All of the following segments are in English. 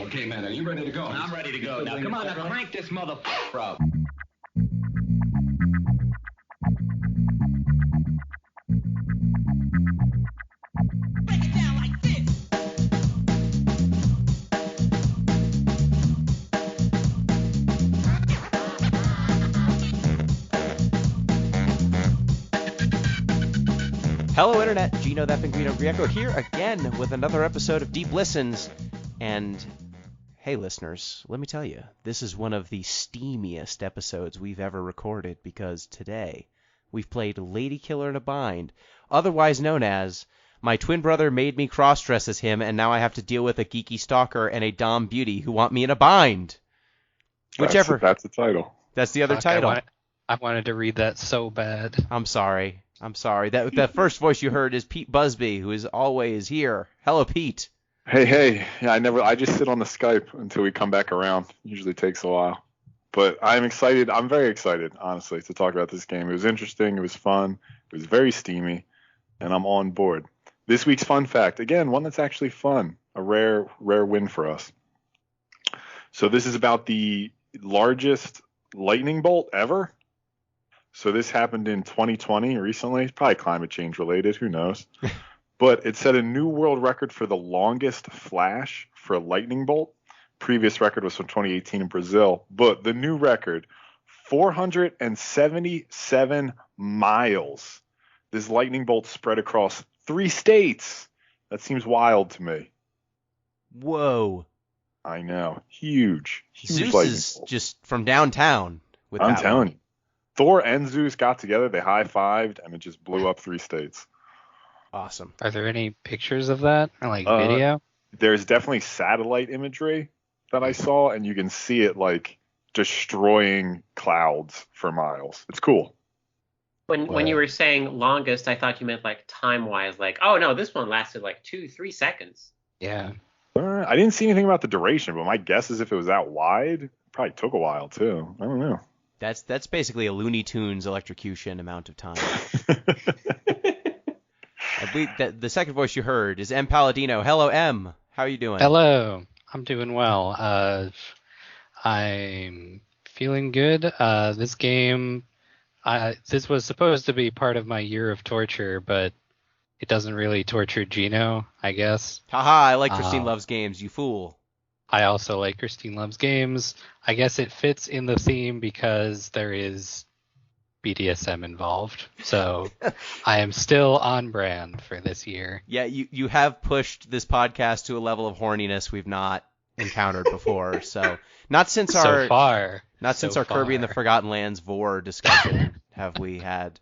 Okay, man, are you ready to go? I'm ready to go. Now, come on, now crank this motherfucker up. Break it down like this. Hello, Internet. Gino, that Pinguino Grieco here again with another episode of Deep Listens. And hey, listeners, let me tell you, this is one of the steamiest episodes we've ever recorded because today we've played Ladykiller in a Bind, otherwise known as My Twin Brother Made Me Cross-Dress as Him, and now I have to deal with a geeky stalker and a Dom Beauty who want me in a bind. Whichever. That's the title. That's the other title. I wanted to read that so bad. I'm sorry. That first voice you heard is Pete Busby, who is always here. Hello, Pete. Hey. Yeah, I just sit on the Skype until we come back around. Usually takes a while. But I'm excited. I'm very excited, honestly, to talk about this game. It was interesting. It was fun. It was very steamy. And I'm on board. This week's fun fact, again, one that's actually fun. A rare win for us. So this is about the largest lightning bolt ever. So this happened in 2020 recently. It's probably climate change related. Who knows? But it set a new world record for the longest flash for a lightning bolt. Previous record was from 2018 in Brazil. But the new record, 477 miles. This lightning bolt spread across 3 states. That seems wild to me. Whoa. I know. Huge Zeus lightning is bolt. just from downtown with I'm that telling one. you. Thor and Zeus got together, they high-fived, and it just blew up 3 states. Awesome. Are there any pictures of that? Or like video? There's definitely satellite imagery that I saw, and you can see it like destroying clouds for miles. It's cool. When you were saying longest, I thought you meant like time-wise, like, oh no, this one lasted like 2-3 seconds. Yeah. I didn't see anything about the duration, but my guess is if it was that wide, it probably took a while too. I don't know. That's basically a Looney Tunes electrocution amount of time. The second voice you heard is M. Palladino. Hello, M. How are you doing? Hello. I'm doing well. I'm feeling good. This game, this was supposed to be part of my year of torture, but it doesn't really torture Gino, I guess. Haha, I like Christine Loves Games, you fool. I also like Christine Loves Games. I guess it fits in the theme because there is BDSM involved. So I am still on brand for this year. Yeah, you have pushed this podcast to a level of horniness we've not encountered before. So not since our Kirby and the Forgotten Lands Vor discussion have we had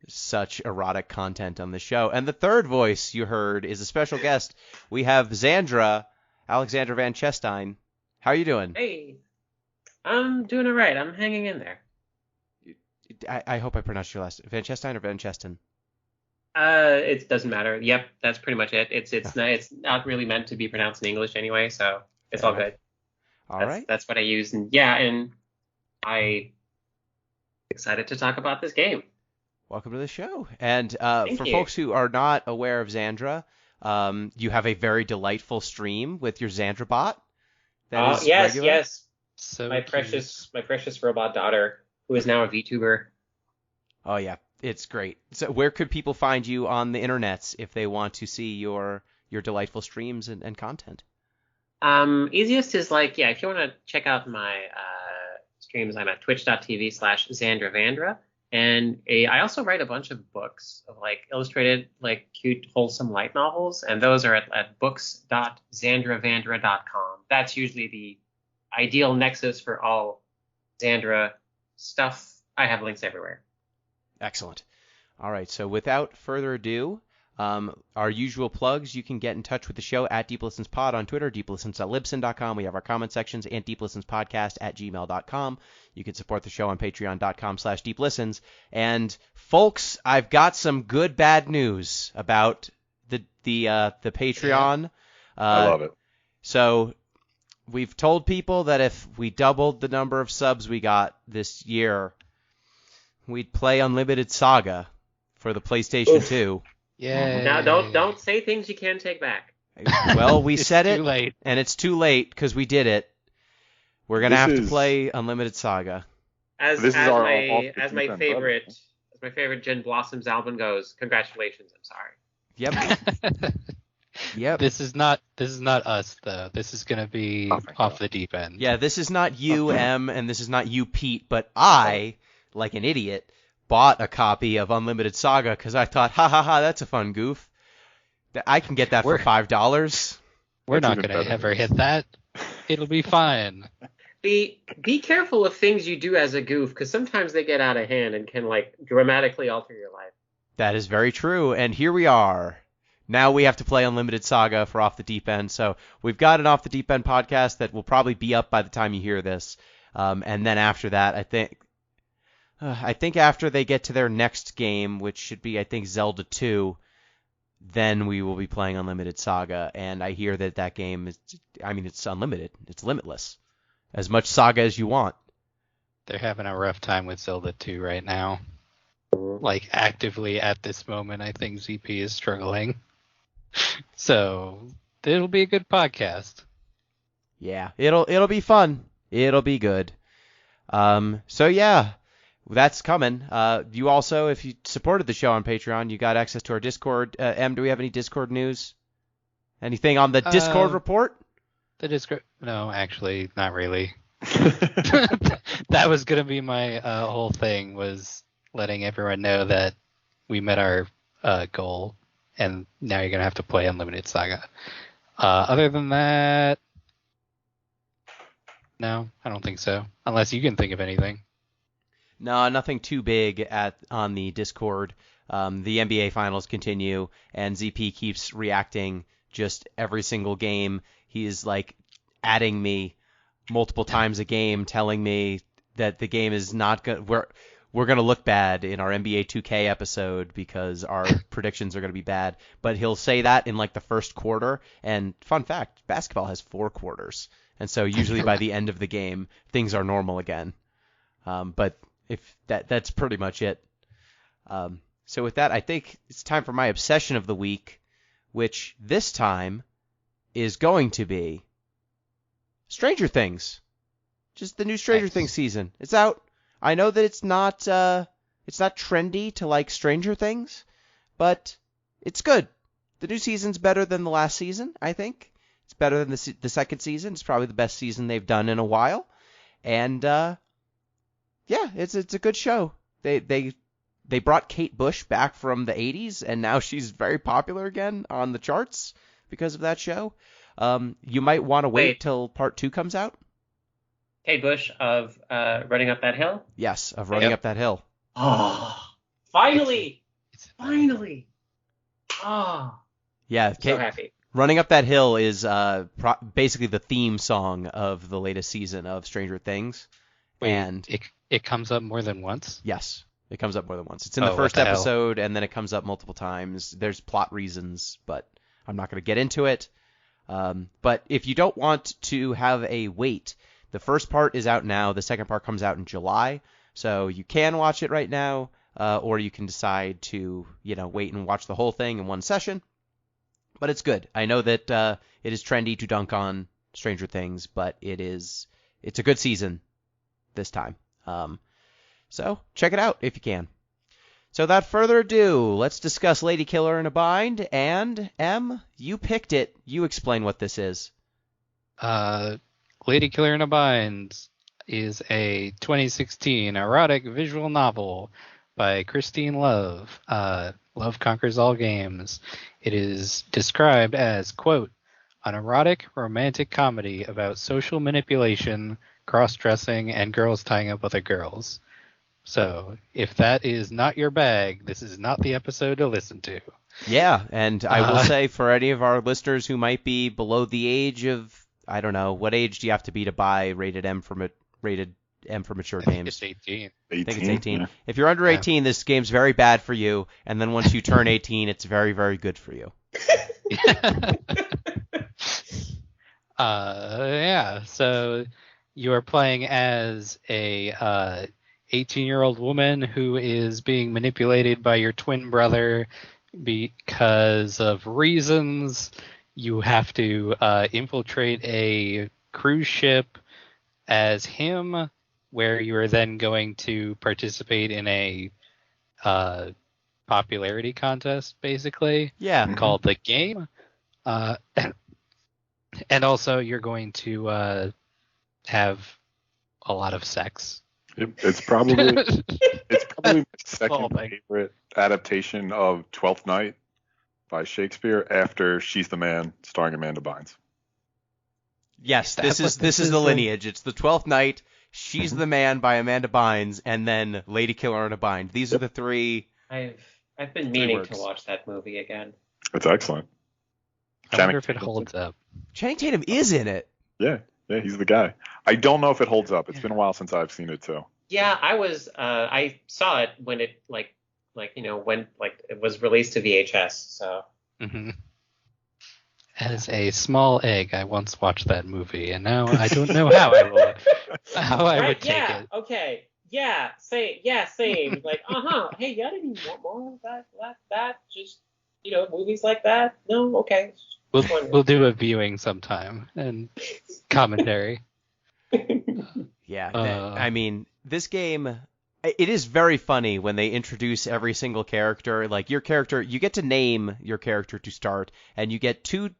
such erotic content on the show. And the third voice you heard is a special guest. We have Zandra, Alexandra Van Chestein. How are you doing? Hey, I'm doing all right. I'm hanging in there. I hope I pronounced your last Van Chestein or Van Cheston? It doesn't matter. Yep, that's pretty much it. It's not really meant to be pronounced in English anyway, so it's all good. All right. That's what I use, and I excited to talk about this game. Welcome to the show. And for you. folks who are not aware of Zandra, you have a very delightful stream with your Zandra bot. That is regular. Yes. So My cute. precious robot daughter, who is now a VTuber. Oh yeah, it's great. So where could people find you on the internets if they want to see your delightful streams and content? Easiest is if you want to check out my streams, I'm at twitch.tv/ZandraVandra. And I also write a bunch of books of illustrated, cute, wholesome light novels. And those are at books.zandravandra.com. That's usually the ideal nexus for all Zandra stuff. I have links everywhere. Excellent. All right. So without further ado, our usual plugs, you can get in touch with the show at DeepListensPod on Twitter, deeplistens.libsyn.com. We have our comment sections and deeplistenspodcast@gmail.com. You can support the show on patreon.com/deeplistens. And folks, I've got some good bad news about the Patreon. I love it. So we've told people that if we doubled the number of subs we got this year, we'd play Unlimited Saga for the PlayStation 2. Yeah. Now don't say things you can't take back. Well, we It's said too it, late. and it's too late because we did it. We're gonna have to This play Unlimited Saga. As This is as our my off the as my deep end favorite brother. as my favorite Gin Blossoms album goes, congratulations. I'm sorry. Yep. Yep. This is not us though. This is gonna be Oh, thank off God. the deep end. Yeah, this is not you, M, and this is not you, Pete, but I, like an idiot, bought a copy of Unlimited Saga because I thought, ha ha ha, that's a fun goof. I can get that for We're- $5. We're That's not even gonna better. ever hit that. It'll be fine. Be careful of things you do as a goof, because sometimes they get out of hand and can like dramatically alter your life. That is very true, and here we are. Now we have to play Unlimited Saga for Off the Deep End. So we've got an Off the Deep End podcast that will probably be up by the time you hear this. And then after that, I think after they get to their next game, which should be, I think, Zelda 2, then we will be playing Unlimited Saga. And I hear that game is, I mean, it's unlimited. It's limitless. As much Saga as you want. They're having a rough time with Zelda 2 right now. Like actively at this moment, I think ZP is struggling. So it'll be a good podcast. Yeah, it'll be fun. It'll be good. So yeah, that's coming. You also, if you supported the show on Patreon, you got access to our Discord. M, do we have any Discord news? Anything on the Discord report? The Discord? No, actually, not really. That was gonna be my whole thing, was letting everyone know that we met our goal, and now you're gonna have to play Unlimited Saga. Other than that, no, I don't think so. Unless you can think of anything. No, nothing too big on the Discord. The NBA Finals continue, and ZP keeps reacting just every single game. He is like adding me multiple times a game, telling me that the game is not good. We're going to look bad in our NBA 2K episode because our predictions are going to be bad. But he'll say that in like the first quarter. And fun fact, basketball has 4 quarters. And so usually by the end of the game, things are normal again. But if that's pretty much it. So with that, I think it's time for my obsession of the week, which this time is going to be Stranger Things. Just the new Stranger Things season. It's out. I know that it's not trendy to like Stranger Things, but it's good. The new season's better than the last season, I think. It's better than the second season. It's probably the best season they've done in a while. And yeah, it's a good show. They brought Kate Bush back from the 80s, and now she's very popular again on the charts because of that show. You might want to wait till part 2 comes out. Kate Bush of Running Up That Hill. Yes, of Running Up That Hill. Oh, finally! Finally! Oh, Yeah, so happy. Running Up That Hill is basically the theme song of the latest season of Stranger Things. Wait, and it comes up more than once? yes, it comes up more than once. It's in the Oh, first what the hell? episode, and then it comes up multiple times. There's plot reasons, but I'm not going to get into it. But if you don't want to have a wait, the first part is out now. The second part comes out in July, so you can watch it right now, or you can decide to, wait and watch the whole thing in one session. But it's good. I know that it is trendy to dunk on Stranger Things, but it's a good season this time. So check it out if you can. So without further ado, let's discuss Ladykiller in a Bind. And M, you picked it. You explain what this is. Ladykiller in a Bind is a 2016 erotic visual novel by Christine Love. Love Conquers All Games. It is described as, quote, an erotic romantic comedy about social manipulation, cross-dressing, and girls tying up other girls. So, if that is not your bag, this is not the episode to listen to. Yeah, and I will say for any of our listeners who might be below the age of, I don't know, what age do you have to be to buy rated M for mature I think games? it's 18. I think it's 18. Yeah. If you're under 18, this game's very bad for you, and then once you turn 18, it's very, very good for you. Yeah, so you are playing as a 18-year-old woman who is being manipulated by your twin brother because of reasons you have to infiltrate a cruise ship as him, where you are then going to participate in a popularity contest, basically, Yeah. called The Game. And also you're going to have a lot of sex. It's probably my second whole thing. favorite adaptation of Twelfth Night by Shakespeare after She's the Man, starring Amanda Bynes. Yes, That's this what is the lineage. It's the 12th Night, She's the Man by Amanda Bynes, and then Ladykiller in a Bind. These are the three. I've been meaning to works. watch that movie again. It's excellent. I Channing wonder if it Tatum's holds up. Channing Tatum is in it. Yeah, he's the guy. I don't know if it holds up. It's been a while since I've seen it too. Yeah, I saw it when it when it was released to VHS. So Mm-hmm. As a small egg, I once watched that movie, and now I don't know how I would take yeah, it. okay, yeah, same. Like, hey, y'all didn't want more of that, just movies like that. No, okay. We'll do a viewing sometime and commentary. Yeah, Uh. this game, it is very funny when they introduce every single character. Like your character, you get to name your character to start, and you get two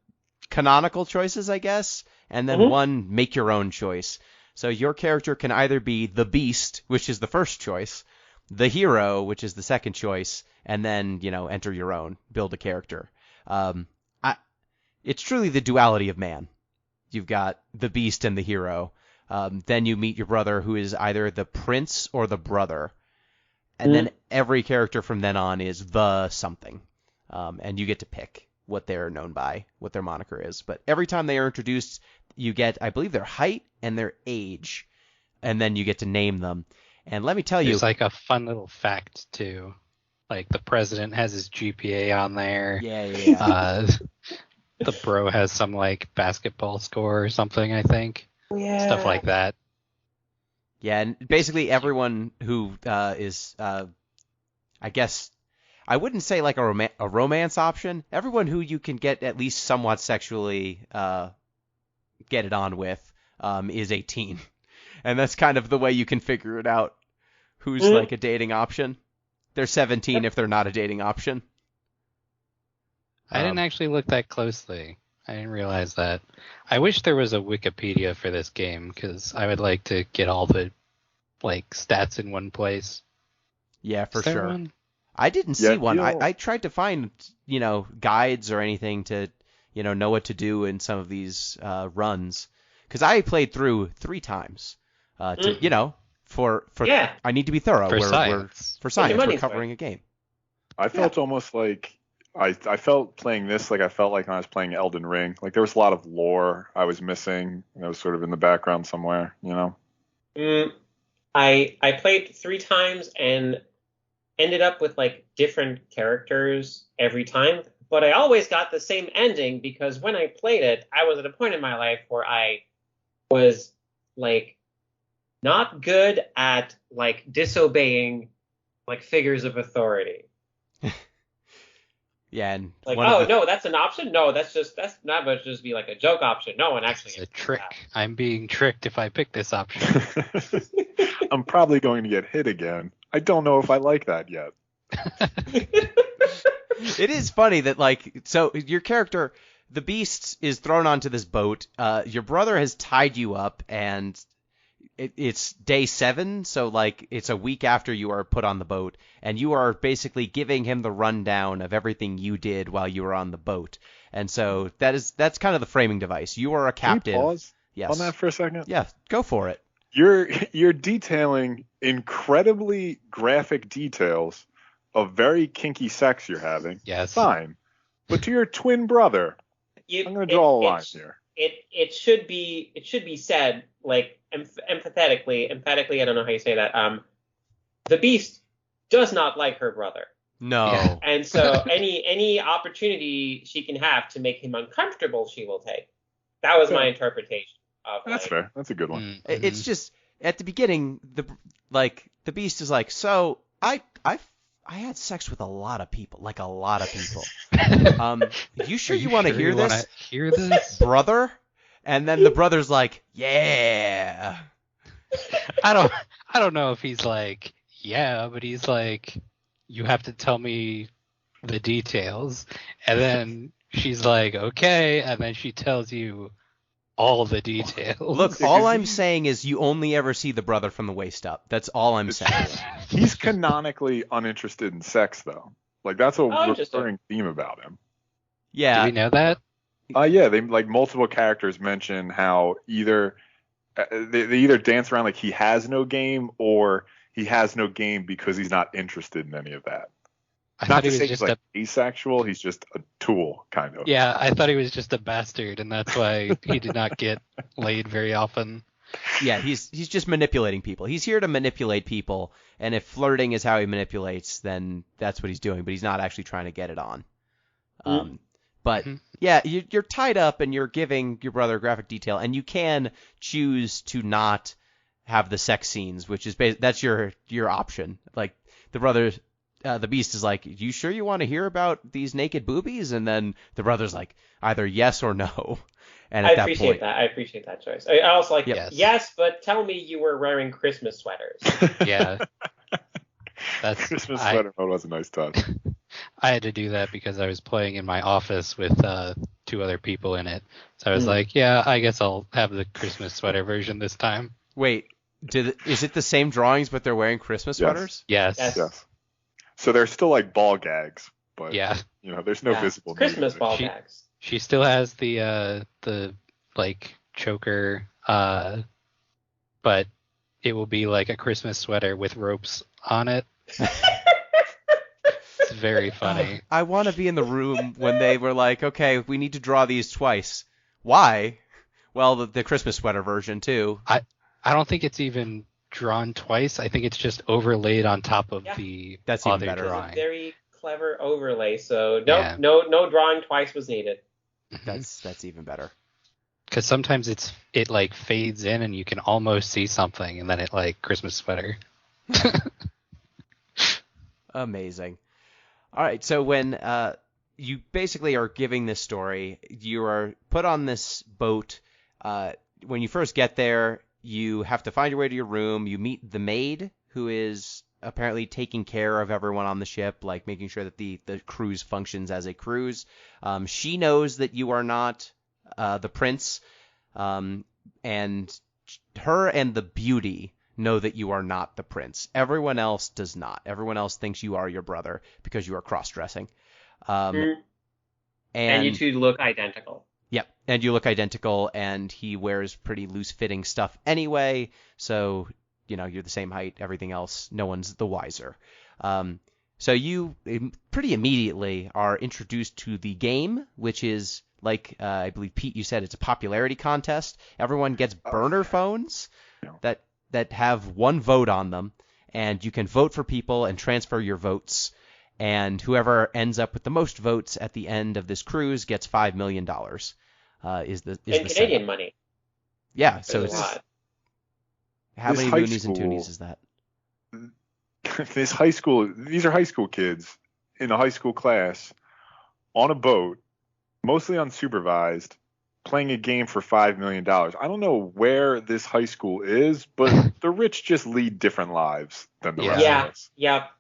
canonical choices, I guess, and then one make your own choice. So your character can either be the Beast, which is the first choice, the Hero, which is the second choice, and then, enter your own, build a character. It's truly the duality of man. You've got the Beast and the Hero. Then you meet your brother, who is either the prince or the brother. And then every character from then on is the something. And you get to pick what they're known by, what their moniker is. But every time they are introduced, you get, I believe, their height and their age. And then you get to name them. And let me tell you... There's like a fun little fact, too. Like the president has his GPA on there. Yeah. The bro has some like basketball score or something, I think. Yeah. Stuff like that. Yeah, and basically everyone who is, I guess, I wouldn't say like a romance option. Everyone who you can get at least somewhat sexually get it on with is 18. And that's kind of the way you can figure it out who's like a dating option. They're 17 if they're not a dating option. I didn't actually look that closely. I didn't realize that. I wish there was a Wikipedia for this game, because I would like to get all the stats in one place. Yeah, for Is there sure. one? I didn't see one. I tried to find, guides or anything to, know what to do in some of these runs. Because I played through 3 times. For I need to be thorough. For For science, we're covering a game. I felt almost like I felt playing this like I felt like when I was playing Elden Ring. Like there was a lot of lore I was missing. That was sort of in the background somewhere, I played 3 times and ended up with different characters every time, but I always got the same ending because when I played it, I was at a point in my life where I was not good at disobeying figures of authority. Yeah, and no, that's an option. No, that's not supposed to just be a joke option. No one actually. It's a trick. I'm being tricked if I pick this option. I'm probably going to get hit again. I don't know if I like that yet. It is funny that so your character, the Beast, is thrown onto this boat. Your brother has tied you up, and it's day 7, so it's a week after you are put on the boat, and you are basically giving him the rundown of everything you did while you were on the boat. And so that's kind of the framing device. You are a captive. Can we pause Yes. on that for a second? Yeah, go for it. You're detailing incredibly graphic details of very kinky sex you're having. Yes. Fine. But to your twin brother, I'm going to draw a line here. It should be said emphatically, I don't know how you say that. The Beast does not like her brother. No. Yeah. And so any opportunity she can have to make him uncomfortable, she will take. That was my interpretation of That's fair. That's a good one. Mm-hmm. It's just at the beginning, the Beast is like, so I I had sex with a lot of people, like a lot of people. You sure you want to hear this? Hear this? Brother? And then the brother's like, yeah. I don't know if he's like, yeah, but he's like, you have to tell me the details. And then she's like, okay, and then she tells you all the details. Look, all I'm saying is you only ever see the brother from the waist up. That's all I'm saying. He's canonically uninterested in sex, though. Like, that's a recurring theme about him. Yeah. Do we know that? Yeah, they like multiple characters mention how either they either dance around like he has no game or he has no game because he's not interested in any of that. I Not thought to he was say just he's like asexual, he's just a tool, kind of. Yeah, I thought he was just a bastard, and that's why he did not get laid very often. Yeah, he's just manipulating people. He's here to manipulate people, and if flirting is how he manipulates, then that's what he's doing. But he's not actually trying to get it on. But yeah, you're tied up, and you're giving your brother graphic detail, and you can choose to not have the sex scenes, which is that's your option. Like the brother. The Beast is like, you sure you want to hear about these naked boobies? And then the brother's like, either yes or no. And at I that appreciate point, that. I appreciate that choice. I also like, yes, but tell me you were wearing Christmas sweaters. Yeah. That's Christmas sweater mode was a nice touch. I had to do that because I was playing in my office with 2 other people in it. So I was like, yeah, I guess I'll have the Christmas sweater version this time. Wait, is it the same drawings, but they're wearing Christmas sweaters? Yes. So they're still like ball gags, but there's no visible Christmas ball gags. She still has the like choker, but it will be like a Christmas sweater with ropes on it. It's very funny. I want to be in the room when they were like, okay, we need to draw these twice. Why? Well, the Christmas sweater version too. I don't think it's even drawn twice. I think it's just overlaid on top of the That's even other better. drawing. It's a very clever overlay. So no drawing twice was needed. That's even better. Because sometimes it like fades in and you can almost see something, and then it like Christmas sweater. Amazing. All right, so when you basically are giving this story, you are put on this boat. When you first get there, you have to find your way to your room. You meet the maid, who is apparently taking care of everyone on the ship, like making sure that the cruise functions as a cruise. She knows that you are not the prince, and her and the beauty know that you are not the prince. Everyone else does not. Everyone else thinks you are your brother because you are cross-dressing. And you two look identical. Yep, and you look identical, and he wears pretty loose-fitting stuff anyway, so, you're the same height, everything else, no one's the wiser. So you pretty immediately are introduced to the game, which is, like I believe, Pete, you said it's a popularity contest. Everyone gets burner phones that have one vote on them, and you can vote for people and transfer your votes. And whoever ends up with the most votes at the end of this cruise gets $5 million. Is the Canadian setup. money. Yeah, so There's a lot. How many loonies and toonies is that? These are high school kids in a high school class on a boat, mostly unsupervised, playing a game for $5 million. I don't know where this high school is, but the rich just lead different lives than the rest of us. Yep.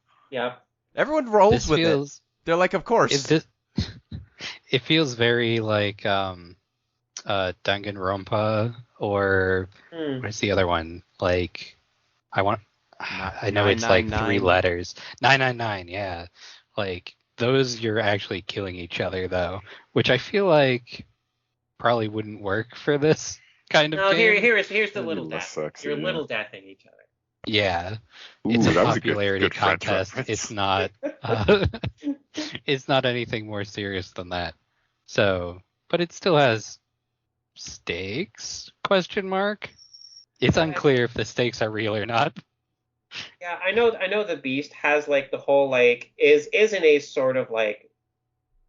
Everyone rolls with it. They're like, of course. It feels very like Danganronpa, or what's the other one? Like, I know it's like 3 letters. 999, yeah. Like, those you're actually killing each other, though, which I feel like probably wouldn't work for this kind of game. Here's the little death. Sexy, You're little deathing each other. Yeah. Ooh, it's a that was popularity good French contest. reference. It's not it's not anything more serious than that. So, but it still has stakes? ? It's unclear if the stakes are real or not. Yeah, I know the Beast has like the whole like is in a sort of like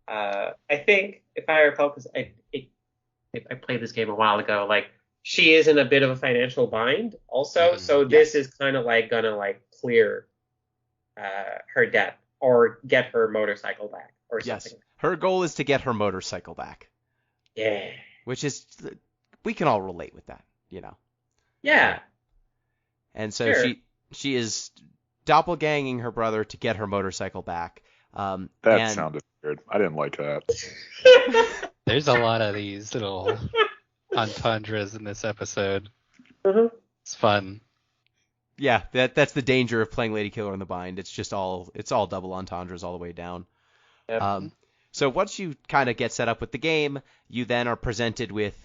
I think if I recall, because I played this game a while ago, like she is in a bit of a financial bind also, so this is kind of like gonna like clear her debt. or get her motorcycle back or Yes. something. Her goal is to get her motorcycle back, Yeah. which is, we can all relate with that, you know. Yeah. And so Sure. she is doppelganging her brother to get her motorcycle back. That and sounded weird. I didn't like that. There's a lot of these little entendres in this episode. Mhm. It's fun. Yeah, that's the danger of playing Ladykiller in the bind. It's all double entendres all the way down. Yep. So once you kind of get set up with the game, you then are presented with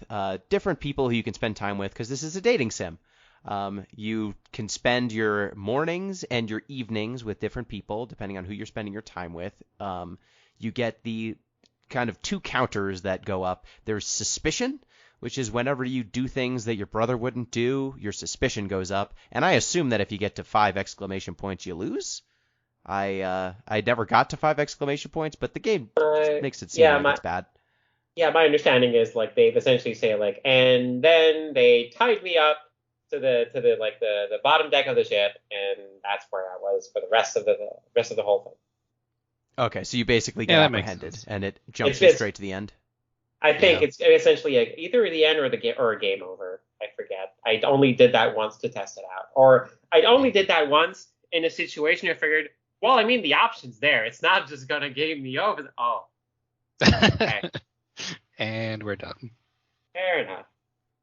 different people who you can spend time with, because this is a dating sim. You can spend your mornings and your evenings with different people, depending on who you're spending your time with. You get the kind of two counters that go up. There's suspicion, which is whenever you do things that your brother wouldn't do, your suspicion goes up. And I assume that if you get to 5 exclamation points, you lose. I never got to 5 exclamation points, but the game makes it seem yeah, like it's bad. Yeah, my understanding is like they essentially say like, and then they tied me up to the like the bottom deck of the ship, and that's where I was for the rest of the whole thing. Okay, so you basically get Yeah, that makes apprehended, sense. and it jumps It's- you straight to the end. I think Yeah. it's essentially either the end or the game or a game over. I forget. I only did that once to test it out, or I only did that once in a situation I figured, well, I mean the option's there. It's not just gonna game me over. Oh, okay. And we're done. Fair enough.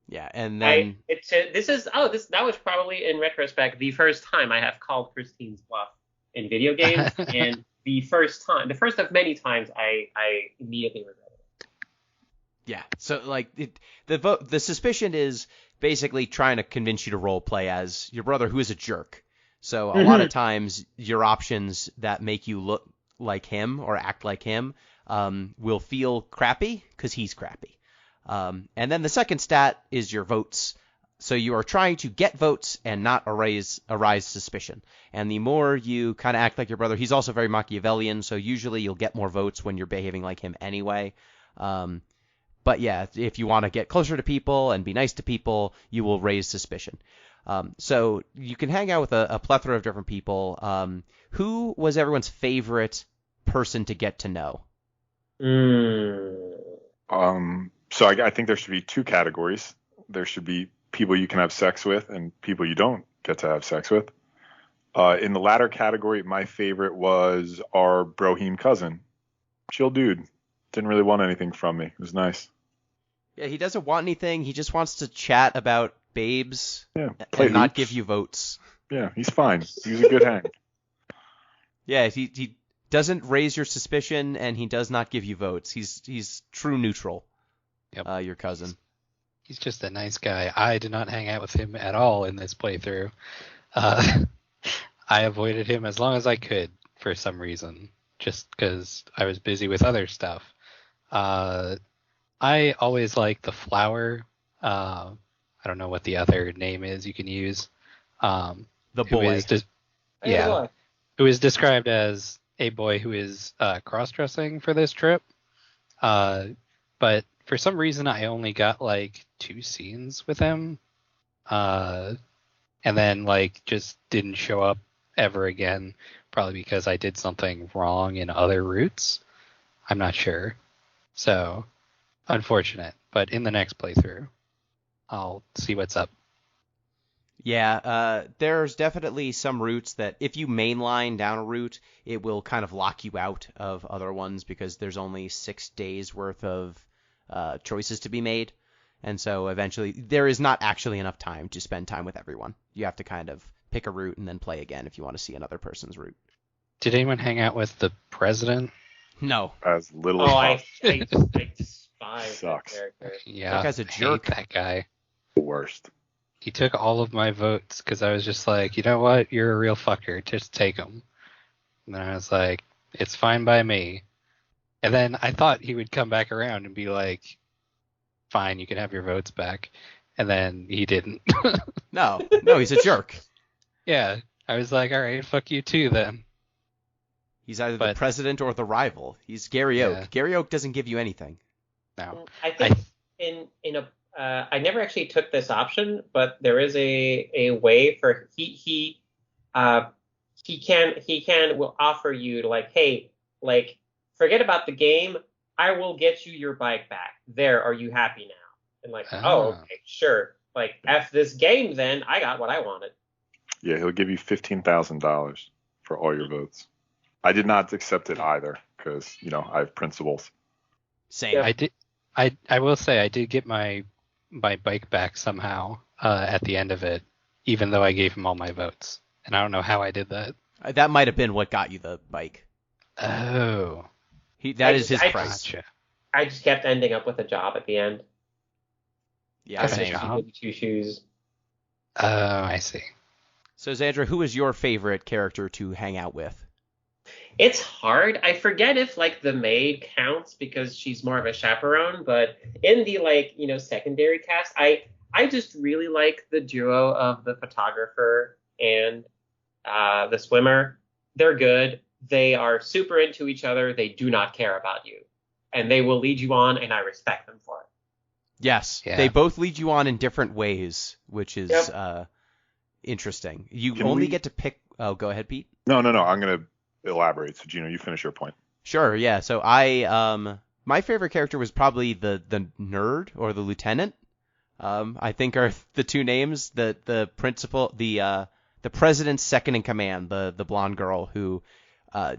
Yeah, and then That was probably in retrospect the first time I have called Christine's bluff in video games, and the first of many times I immediately regretted it. yeah, so like the suspicion is basically trying to convince you to role play as your brother, who is a jerk. So a lot of times your options that make you look like him or act like him will feel crappy because he's crappy. And then the second stat is your votes. So you are trying to get votes and not arise suspicion. And the more you kind of act like your brother, he's also very Machiavellian, so usually you'll get more votes when you're behaving like him anyway. But yeah, if you want to get closer to people and be nice to people, you will raise suspicion. So you can hang out with a plethora of different people. Who was everyone's favorite person to get to know? So I think there should be 2 categories. There should be people you can have sex with and people you don't get to have sex with. In the latter category, my favorite was our Brohim cousin. Chill dude. Didn't really want anything from me. It was nice. Yeah, he doesn't want anything. He just wants to chat about babes Play and not hoops. give you votes. Yeah, he's fine. He was a good hang. Yeah, he doesn't raise your suspicion, and he does not give you votes. He's true neutral. Yep. Your cousin. He's just a nice guy. I did not hang out with him at all in this playthrough. I avoided him as long as I could for some reason, just because I was busy with other stuff. I always like the flower. I don't know what the other name is you can use. The Who boy. is who is described as a boy who is cross-dressing for this trip. But for some reason, I only got like 2 scenes with him, and then like just didn't show up ever again. Probably because I did something wrong in other routes. I'm not sure. So unfortunate. But in the next playthrough, I'll see what's up. Yeah, there's definitely some routes that if you mainline down a route, it will kind of lock you out of other ones because there's only 6 days worth of choices to be made. And so eventually there is not actually enough time to spend time with everyone. You have to kind of pick a route and then play again if you want to see another person's route. Did anyone hang out with the president? No. As little Oh, as I possible. despise Sucks. that character. Yeah, That guy's a I hate jerk. that guy. The worst. He took all of my votes because I was just like, you know what? You're a real fucker. Just take them. And then I was like, it's fine by me. And then I thought he would come back around and be like, fine, you can have your votes back. And then he didn't. No, he's a jerk. Yeah, I was like, all right, fuck you too then. He's either the But- president or the rival. He's Gary Oak. Yeah. Gary Oak doesn't give you anything. No. I think in a I never actually took this option, but there is a way for he will offer you to like, hey, like forget about the game. I will get you your bike back. There, are you happy now? And like, oh, okay, sure. Like, F this game then. I got what I wanted. Yeah, he'll give you $15,000 for all your votes. I did not accept it either because, I have principles. Same. Yeah. I will say I did get my bike back somehow at the end of it, even though I gave him all my votes. And I don't know how I did that. That might have been what got you the bike. Oh. That is his price. Gotcha. I just kept ending up with a job at the end. Yeah, same. With 2 shoes. Oh, I see. So, Zandra, who is your favorite character to hang out with? It's hard. I forget if like the maid counts because she's more of a chaperone, but in the like, secondary cast, I just really like the duo of the photographer and the swimmer. They're good. They are super into each other. They do not care about you. And they will lead you on, and I respect them for it. Yes. Yeah. They both lead you on in different ways, which is interesting. You only get to pick... Oh, go ahead, Pete. No. I'm going to elaborate. So, Gino, you finish your point. Sure, yeah. So my favorite character was probably the nerd or the lieutenant. I think are the two names. The principal, the president's second in command, the blonde girl who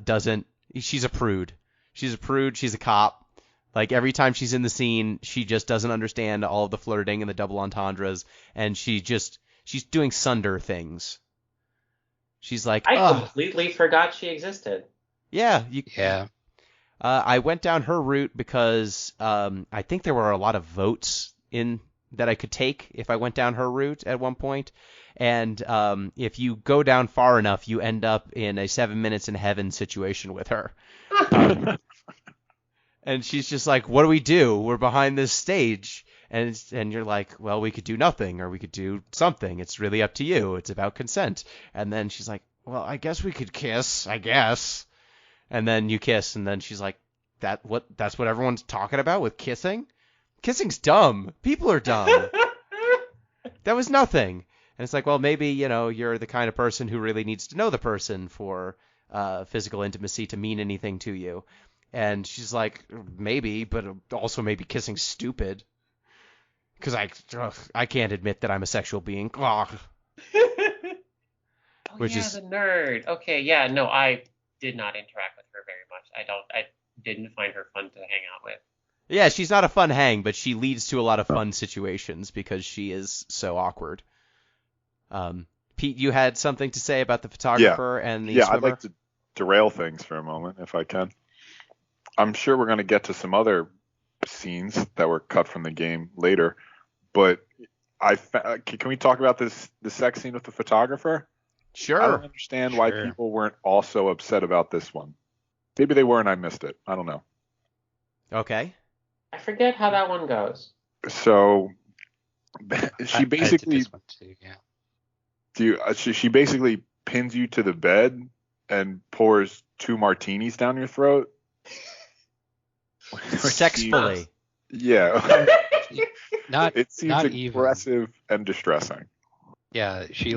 doesn't. She's a prude. She's a cop. Like every time she's in the scene, she just doesn't understand all of the flirting and the double entendres, and she's doing Sunder things. She's like, I completely forgot she existed. Yeah. Yeah. I went down her route because I think there were a lot of votes in that I could take if I went down her route at one point. And if you go down far enough, you end up in a 7 minutes in heaven situation with her. And she's just like, what do we do? We're behind this stage. And you're like, well, we could do nothing or we could do something. It's really up to you. It's about consent. And then she's like, well, I guess we could kiss, I guess. And then you kiss, and then she's like, that's what everyone's talking about with kissing? Kissing's dumb. People are dumb. That was nothing. And it's like, well, maybe, you're the kind of person who really needs to know the person for physical intimacy to mean anything to you. And she's like, maybe, but also maybe kissing's stupid. Because I can't admit that I'm a sexual being. Which is the nerd. Okay, yeah, no, I did not interact with her very much. I didn't find her fun to hang out with. Yeah, she's not a fun hang, but she leads to a lot of fun situations because she is so awkward. Pete, you had something to say about the photographer and the swimmer? I'd like to derail things for a moment if I can. I'm sure we're going to get to some other scenes that were cut from the game later, but can we talk about the sex scene with the photographer? Sure. I don't understand why people weren't also upset about this one. Maybe they were and I missed it. I don't know. Okay. I forget how that one goes. So she basically I did this one too, yeah. She basically pins you to the bed and pours 2 martinis down your throat. Sexfully. Yeah. It seems not aggressive and distressing. Yeah, she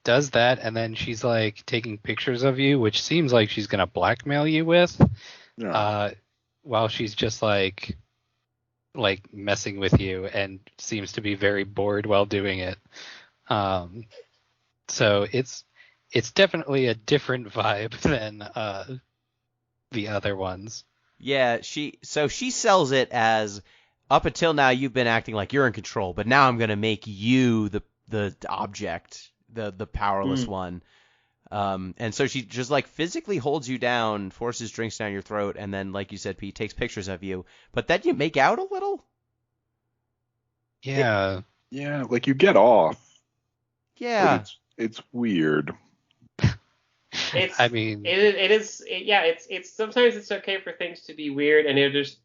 does that, and then she's taking pictures of you, which seems like she's gonna blackmail you with. Yeah. While she's just messing with you, and seems to be very bored while doing it. So it's definitely a different vibe than the other ones. Yeah, she sells it as, up until now you've been acting like you're in control, but now I'm gonna make you the object, the powerless one. And so she just physically holds you down, forces drinks down your throat, and then, like you said, Pete, takes pictures of you. But then you make out a little? Yeah. Yeah, you get off. Yeah. But it's weird. It's, I mean, it's sometimes it's okay for things to be weird, and it just,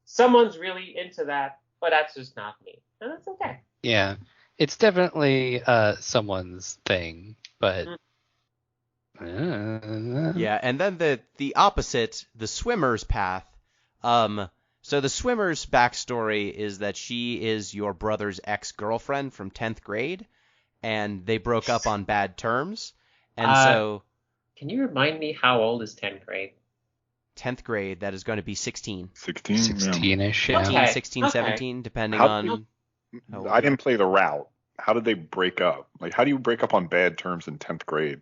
someone's really into that, but that's just not me, and that's okay. Yeah, it's definitely someone's thing, but yeah, and then the opposite, the swimmer's path. So the swimmer's backstory is that she is your brother's ex-girlfriend from 10th grade, and they broke up on bad terms. And so Can you remind me how old is 10th grade? 10th grade, that is going to be 16. 16. Yeah. 16-ish, yeah. Okay. 16, 17, depending How- on... how old I you didn't play the route. How did they break up? Like, how do you break up on bad terms in 10th grade?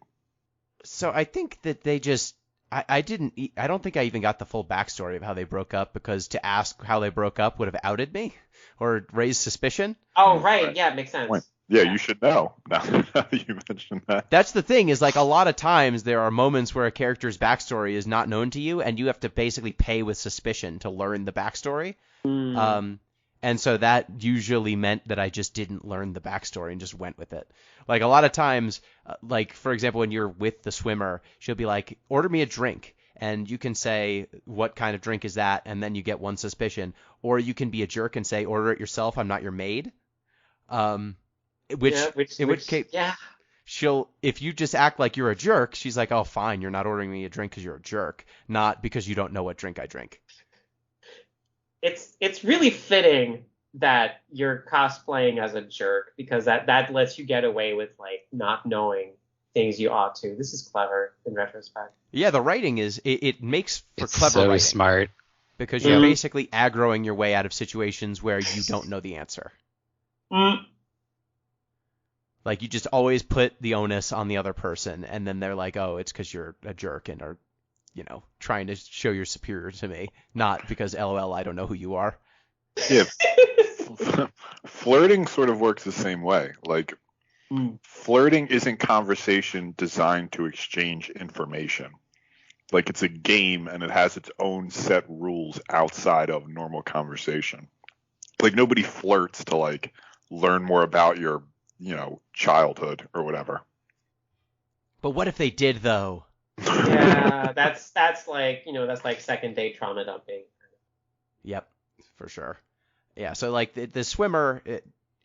So I think that they just... I don't think I even got the full backstory of how they broke up, because to ask how they broke up would have outed me or raised suspicion. Oh, right. Right. Yeah, it makes sense. Point. Yeah, you should know. Now that you mentioned that. That's the thing, is like a lot of times there are moments where a character's backstory is not known to you, and you have to basically pay with suspicion to learn the backstory. And so that usually meant that I just didn't learn the backstory and just went with it. Like a lot of times, like for example, when you're with the swimmer, she'll be like, order me a drink. And you can say, what kind of drink is that? And then you get one suspicion. Or you can be a jerk and say, order it yourself. I'm not your maid. In which case, yeah. if you just act like you're a jerk, she's like, oh, fine, you're not ordering me a drink because you're a jerk, not because you don't know what drink I drink. It's really fitting that you're cosplaying as a jerk, because that lets you get away with like not knowing things you ought to. This is clever in retrospect. Yeah, the writing it makes for It's clever so writing, smart. because you're basically aggroing your way out of situations where you don't know the answer. Like you just always put the onus on the other person, and then they're like, oh, it's because you're a jerk and are, trying to show you're superior to me, not because LOL, I don't know who you are. Yeah. Flirting sort of works the same way. Like, flirting isn't conversation designed to exchange information. Like, it's a game and it has its own set rules outside of normal conversation. Like, nobody flirts to, like, learn more about your, childhood or whatever. But what if they did, though? Yeah, that's like, that's like second date trauma dumping. Yep, for sure. Yeah, so like the swimmer,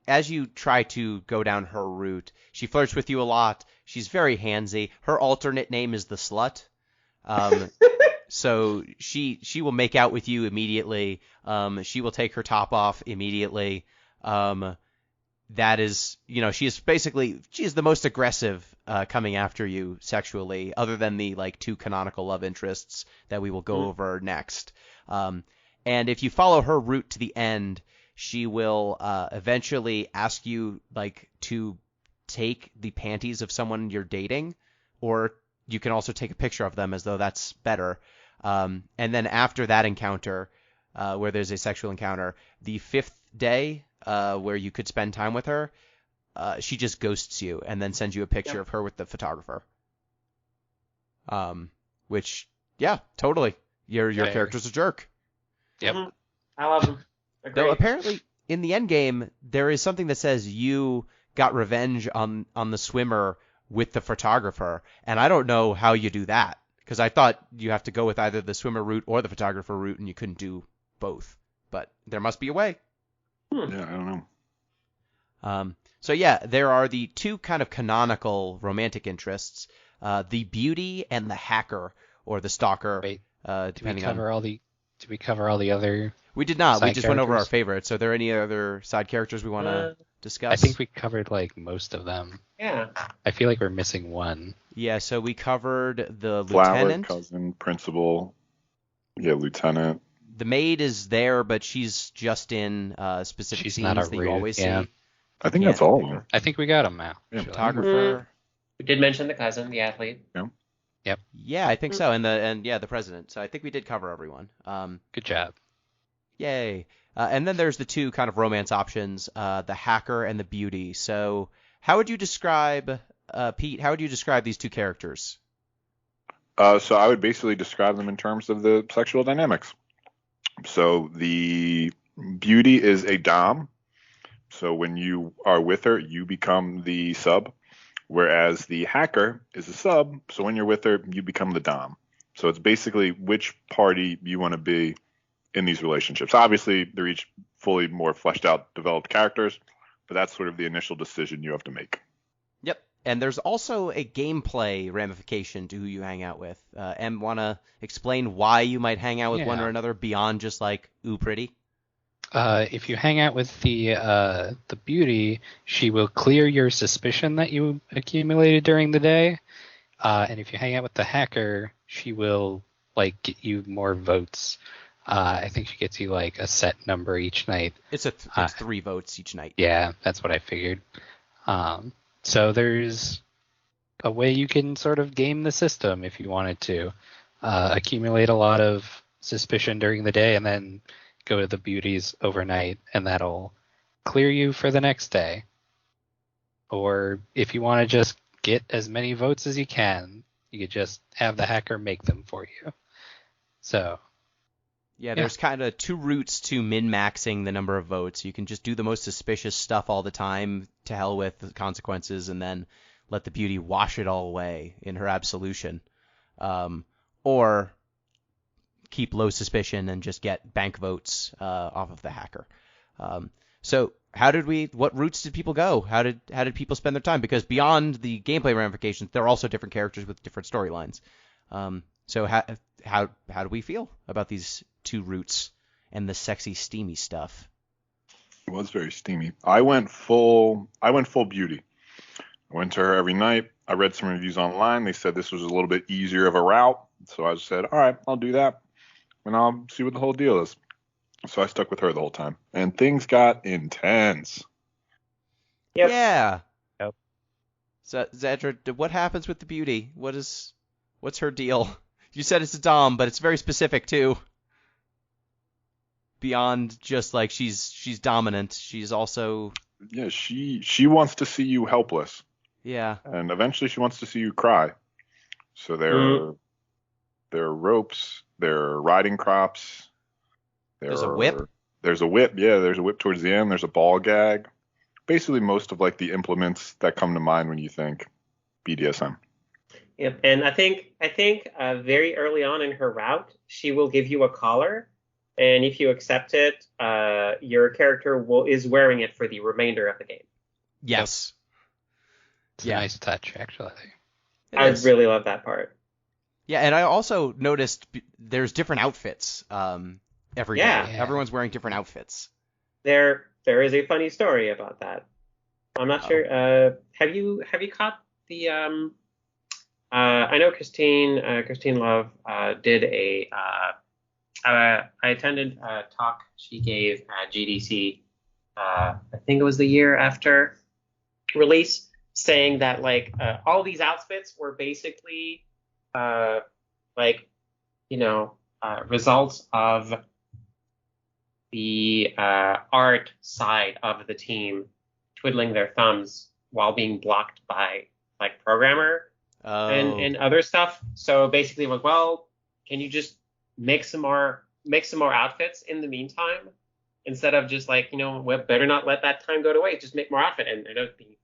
as you try to go down her route, she flirts with you a lot. She's very handsy. Her alternate name is the Slut. So she will make out with you immediately. She will take her top off immediately. That is, she is the most aggressive coming after you sexually, other than the like two canonical love interests that we will go over next. And if you follow her route to the end, she will eventually ask you like to take the panties of someone you're dating, or you can also take a picture of them, as though that's better. And then after that encounter, where there's a sexual encounter, the 5th day, where you could spend time with her, she just ghosts you and then sends you a picture of her with the photographer. Which, yeah, totally. Your character's a jerk. Yep. Mm-hmm. I love them. They're Though great. apparently in the end game there is something that says you got revenge on the swimmer with the photographer, and I don't know how you do that, because I thought you have to go with either the swimmer route or the photographer route, and you couldn't do both. But there must be a way. Yeah, I don't know. So yeah, there are the two kind of canonical romantic interests, the beauty and the hacker, or the stalker. Wait, did we depending cover all the other? We did not. We side just went over our characters? favorites. So are there any other side characters we want to discuss? I think we covered like most of them. Yeah. I feel like we're missing one. Yeah, so we covered the Flower, lieutenant. cousin, principal. Yeah, lieutenant. The maid is there, but she's just in specific She's scenes not a that you root, always yeah. see. I think Yeah. that's all of them. I think we got them now. Yeah. actually. Photographer. We did mention the cousin, the athlete. Yeah, I think so. And the president. So I think we did cover everyone. Good job. Yay. And then there's the two kind of romance options, the hacker and the beauty. So how would you describe, Pete, how would you describe these two characters? So I would basically describe them in terms of the sexual dynamics. So the beauty is a dom. So when you are with her, you become the sub. Whereas the hacker is a sub. So when you're with her, you become the dom. So it's basically which party you want to be in these relationships. Obviously, they're each fully more fleshed out, developed characters, but that's sort of the initial decision you have to make. Yep. And there's also a gameplay ramification to who you hang out with. Em, want to explain why you might hang out with one Yeah. or another beyond just like, ooh, pretty? If you hang out with the beauty, she will clear your suspicion that you accumulated during the day, And if you hang out with the hacker, she will like get you more votes. I think she gets you like a set number each night. It's 3 votes each night. Yeah, that's what I figured. So there's a way you can sort of game the system if you wanted to. Accumulate a lot of suspicion during the day and then go to the beauties overnight, and that'll clear you for the next day. Or if you want to just get as many votes as you can, you could just have the hacker make them for you. So yeah, there's kind of 2 routes to min-maxing the number of votes. You can just do the most suspicious stuff all the time, to hell with the consequences, and then let the beauty wash it all away in her absolution. Or keep low suspicion and just get bank votes off of the hacker. So what routes did people go? How did people spend their time? Because beyond the gameplay ramifications, there are also different characters with different storylines. So how do we feel about these 2 routes and the sexy, steamy stuff? It was very steamy. I went full beauty. I went to her every night. I read some reviews online. They said this was a little bit easier of a route. So I said, all right, I'll do that. And I'll see what the whole deal is. So I stuck with her the whole time. And things got intense. Yep. Yeah. Yep. So, Zandra, what happens with the beauty? What's her deal? You said it's a dom, but it's very specific, too. Beyond just, like, she's dominant, she's also... Yeah, she wants to see you helpless. Yeah. And eventually she wants to see you cry. So there are ropes, there are riding crops. There's a whip? There's a whip, yeah. There's a whip towards the end. There's a ball gag. Basically most of, like, the implements that come to mind when you think BDSM. Yep. And I think very early on in her route, she will give you a collar. And if you accept it, your character is wearing it for the remainder of the game. Yes. It's a nice touch, actually. It I is. really love that part. Yeah, and I also noticed there's different outfits every day. Yeah. Everyone's wearing different outfits. There is a funny story about that. I'm not sure. Have you caught the? I know Chestein Love did a. I attended a talk she gave at GDC. I think it was the year after release, saying that like all these outfits were basically results of the art side of the team twiddling their thumbs while being blocked by like programmer and other stuff. So basically, like, well, can you just make some more outfits in the meantime, instead of just like, we better not let that time go to waste. Just make more outfit, and it'll be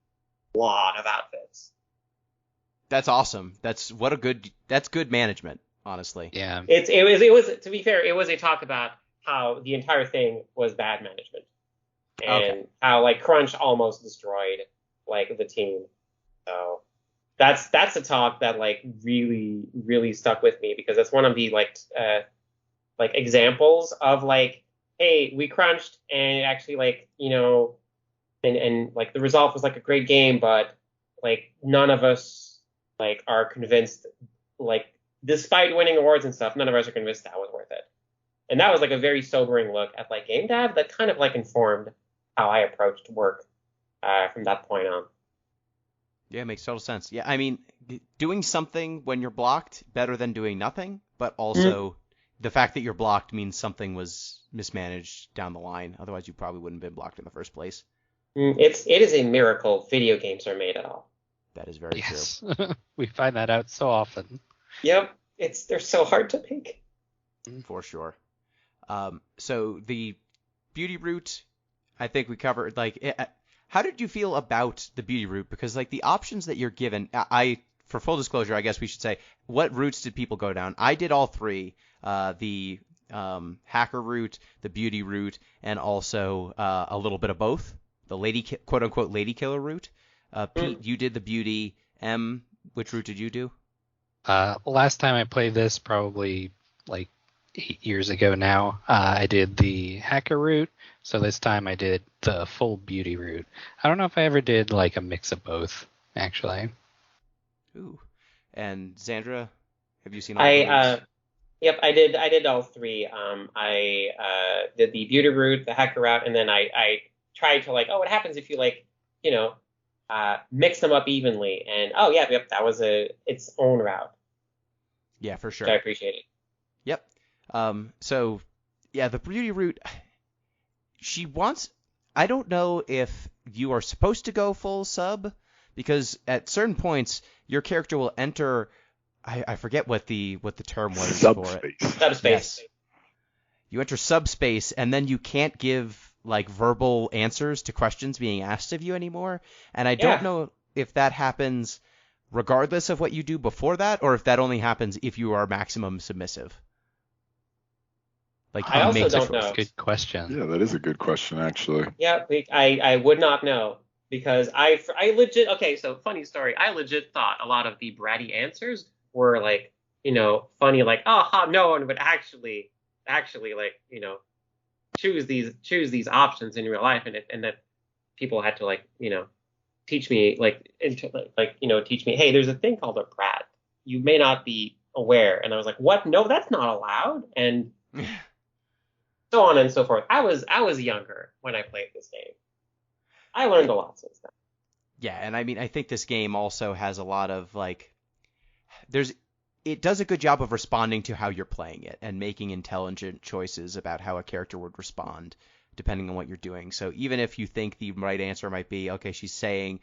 a lot of outfits. That's awesome. That's good management, honestly. Yeah. It was to be fair, it was a talk about how the entire thing was bad management and how like crunch almost destroyed like the team. So that's a talk that like really, really stuck with me, because that's one of the like examples of like, hey, we crunched and it actually like, and like the result was like a great game, but like none of us like are convinced, like despite winning awards and stuff, none of us are convinced that was worth it. And that was like a very sobering look at like game dev that kind of like informed how I approached work from that point on. Yeah, it makes total sense. Yeah, I mean, doing something when you're blocked better than doing nothing, but also the fact that you're blocked means something was mismanaged down the line. Otherwise, you probably wouldn't have been blocked in the first place. It is a miracle video games are made at all. That is very true. We find that out so often. Yep, they're so hard to make. For sure. So the beauty route, I think we covered. Like, how did you feel about the beauty route? Because like the options that you're given, for full disclosure, I guess we should say, what routes did people go down? I did all 3. The hacker route, the beauty route, and also a little bit of both. The quote-unquote Ladykiller route. Pete, you did the beauty. Which route did you do? Last time I played this, probably like 8 years ago now, I did the hacker route. So this time I did the full beauty route. I don't know if I ever did like a mix of both, actually. Ooh. And Zandra, have you seen all of those? Yep, I did all three. I did the beauty route, the hacker route, and then I tried to like, oh, what happens if you like, mix them up evenly? And yep, that was its own route. Yeah, for sure. Which I appreciated. Yep. So yeah, the beauty route. I don't know if you are supposed to go full sub, because at certain points your character will enter. I forget what the term was for it. Subspace. Yes. You enter subspace, and then you can't give like verbal answers to questions being asked of you anymore. And I don't know if that happens regardless of what you do before that, or if that only happens if you are maximum submissive. Like, I also don't know. Good question. Yeah, that is a good question, actually. Yeah, I would not know, because I legit, okay, so funny story. I legit thought a lot of the bratty answers were like, funny, like, oh, no one would actually like, choose these options in real life, and that people had to like, teach me teach me, hey, there's a thing called a brat. You may not be aware. And I was like, what? No, that's not allowed. And so on and so forth. I was younger when I played this game. I learned a lot since then. Yeah, and I mean, I think this game also has a lot of like, it does a good job of responding to how you're playing it and making intelligent choices about how a character would respond depending on what you're doing. So even if you think the right answer might be, okay, she's saying,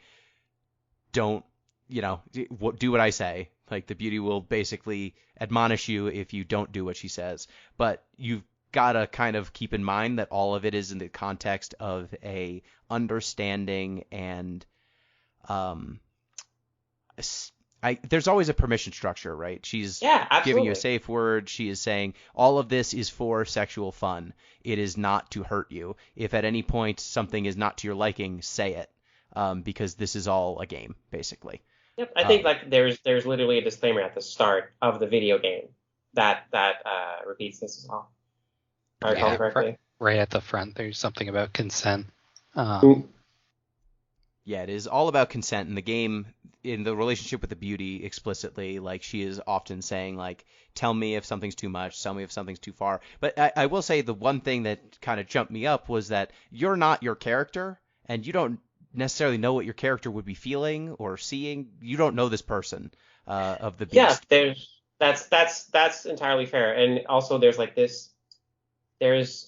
don't, do what I say. Like, the beauty will basically admonish you if you don't do what she says. But you've got to kind of keep in mind that all of it is in the context of a understanding and there's always a permission structure, right? She's giving you a safe word. She is saying all of this is for sexual fun. It is not to hurt you. If at any point something is not to your liking, say it, because this is all a game, basically. Yep, I think like there's literally a disclaimer at the start of the video game that repeats this as well. If I recall correctly. Right at the front, there's something about consent. Yeah, it is all about consent in the game. In the relationship with the beauty, explicitly, like, she is often saying, like, tell me if something's too much, tell me if something's too far. But I will say the one thing that kind of jumped me up was that you're not your character, and you don't necessarily know what your character would be feeling or seeing. You don't know this person of the beast. Yeah, that's entirely fair. And also there's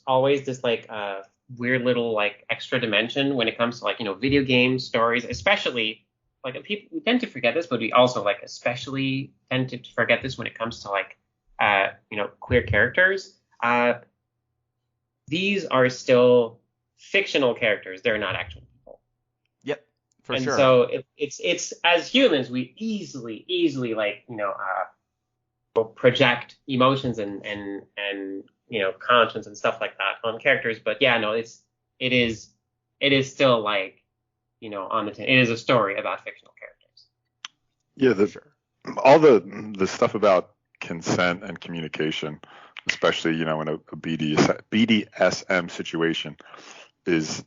always this like weird little like extra dimension when it comes to like, video game stories, especially. Like, we tend to forget this, but we also like especially tend to forget this when it comes to like, queer characters. These are still fictional characters; they're not actual people. Yep, for and sure. And so it's as humans, we easily like will project emotions and conscience and stuff like that on characters. But yeah, no, it is still like. On the tin. It is a story about fictional characters. Yeah, all the stuff about consent and communication, especially in a BDSM situation, is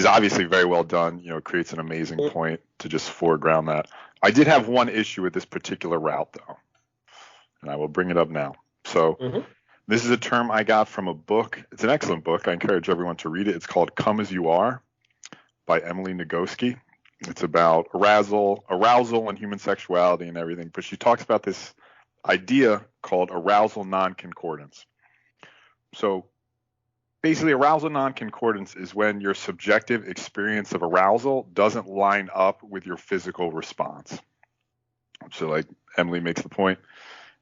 obviously very well done. It creates an amazing point to just foreground that. I did have one issue with this particular route though, and I will bring it up now. So this is a term I got from a book. It's an excellent book. I encourage everyone to read it. It's called "Come as You Are" by Emily Nagoski. It's about arousal and human sexuality and everything. But she talks about this idea called arousal non-concordance. So basically, arousal non-concordance is when your subjective experience of arousal doesn't line up with your physical response. So like Emily makes the point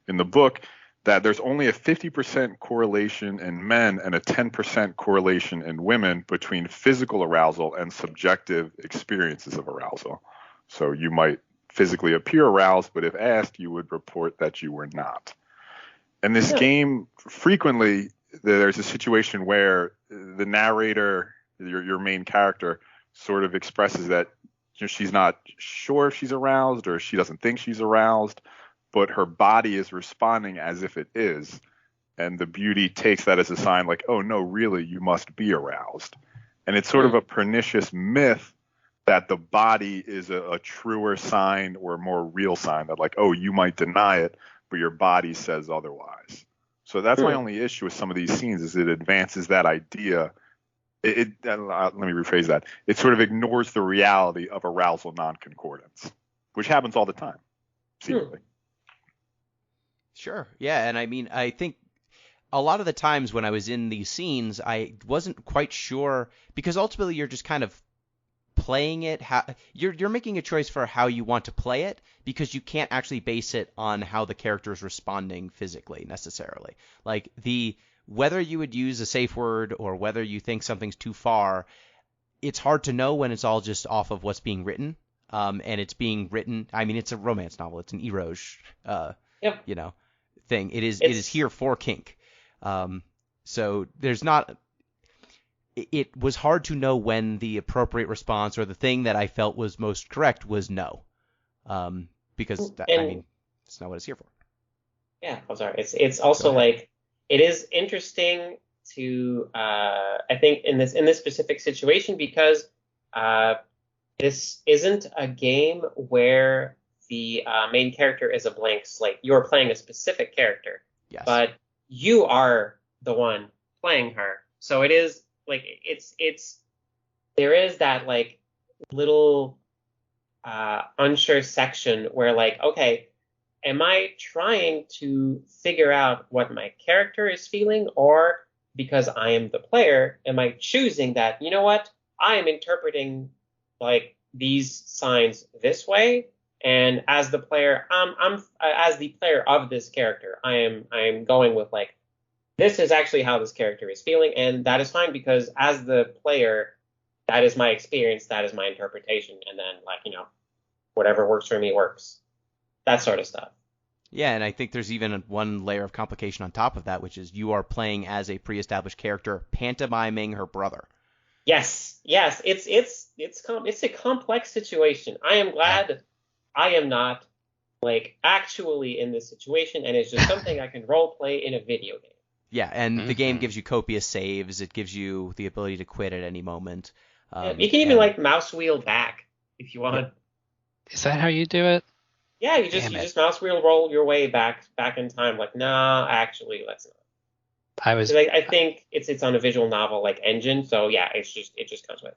in the book that there's only a 50% correlation in men and a 10% correlation in women between physical arousal and subjective experiences of arousal. So you might physically appear aroused, but if asked, you would report that you were not. In this game, frequently, there's a situation where the narrator, your main character, sort of expresses that she's not sure if she's aroused or she doesn't think she's aroused, but her body is responding as if it is. And the beauty takes that as a sign like, oh, no, really, you must be aroused. And it's sort of a pernicious myth that the body is a truer sign or a more real sign that, like, oh, you might deny it, but your body says otherwise. So that's my only issue with some of these scenes, is it advances that idea. Let me rephrase that. It sort of ignores the reality of arousal non-concordance, which happens all the time, seemingly. Sure. Yeah, and I mean, I think a lot of the times when I was in these scenes, I wasn't quite sure, because ultimately you're just kind of playing it. You're making a choice for how you want to play it, because you can't actually base it on how the character is responding physically necessarily. Like whether you would use a safe word or whether you think something's too far, it's hard to know when it's all just off of what's being written. And it's being written. I mean, it's a romance novel. It's an eroge, thing. It is here for kink. So there's not. It was hard to know when the appropriate response or the thing that I felt was most correct was no, because it's not what it's here for. Yeah, I'm sorry. It's also like, it is interesting to I think in this specific situation, because this isn't a game where the main character is a blank slate. You're playing a specific character, yes, but you are the one playing her. So it is like there is that like little unsure section where, like, okay, am I trying to figure out what my character is feeling, or because I am the player, am I choosing that, you know what, I am interpreting like these signs this way, and as the player, I'm as the player of this character, I am going with like, this is actually how this character is feeling, and that is fine, because as the player, that is my experience, that is my interpretation, and then, like, whatever works for me works. That sort of stuff. Yeah, and I think there's even one layer of complication on top of that, which is you are playing as a pre-established character pantomiming her brother. Yes, it's a complex situation. I am glad I am not like actually in this situation, and it's just something I can role play in a video game. Yeah, and the game gives you copious saves. It gives you the ability to quit at any moment. You can even like mouse wheel back if you want. Yeah. Is that how you do it? Yeah, you just mouse wheel roll your way back in time. Like, nah, actually, let's not. I think it's on a visual novel like engine, so yeah, it just comes with.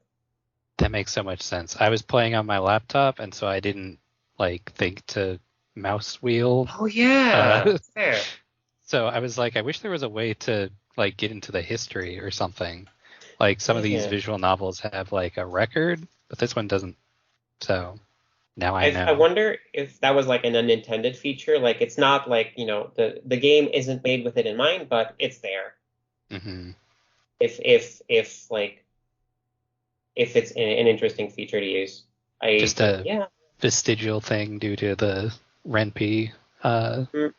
That makes so much sense. I was playing on my laptop, and so I didn't like think to mouse wheel. Oh yeah, fair. So I was like, I wish there was a way to like get into the history or something. Like some of these visual novels have like a record, but this one doesn't. So now I know. I wonder if that was like an unintended feature. Like, it's not like, the game isn't made with it in mind, but it's there. Mm-hmm. If it's an interesting feature to use. Just a vestigial thing due to the Ren'Py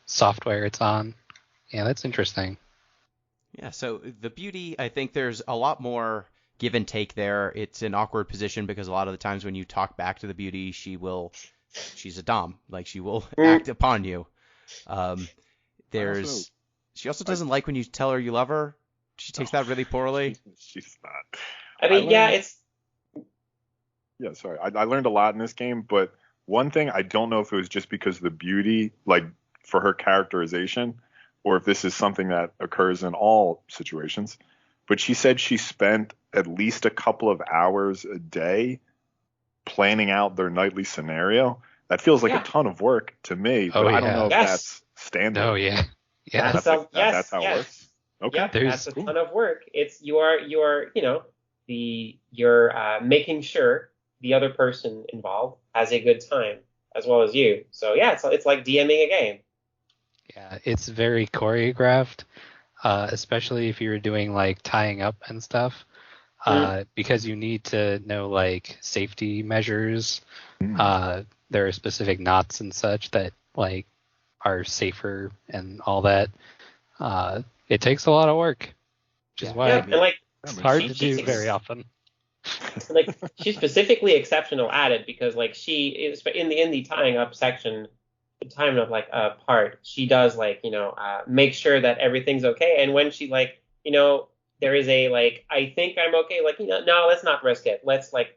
software it's on. Yeah, that's interesting. Yeah, so the beauty, I think there's a lot more give and take there. It's an awkward position because a lot of the times when you talk back to the beauty, she's a dom. Like, she will act upon you. She also doesn't like when you tell her you love her. She takes that really poorly. She's not. I mean, Yeah, sorry. I learned a lot in this game, but one thing, I don't know if it was just because of the beauty, like for her characterization, or if this is something that occurs in all situations, but she said she spent at least a couple of hours a day planning out their nightly scenario. That feels like a ton of work to me, but I don't know if that's standard. Oh, yeah. Yeah. That's how it works. Okay. Yeah, that's a ton of work. It's you're making sure the other person involved has a good time as well as you. So yeah, it's like DMing a game. Yeah, it's very choreographed, especially if you're doing like tying up and stuff, because you need to know like safety measures. There are specific knots and such that like are safer and all that. It takes a lot of work, which is why it's hard to do very often. Like, she's specifically exceptional at it because like she is in the tying up section. Time of like a part, she does like make sure that everything's okay, and when she like there is a like I think I'm okay, like no, let's not risk it, let's like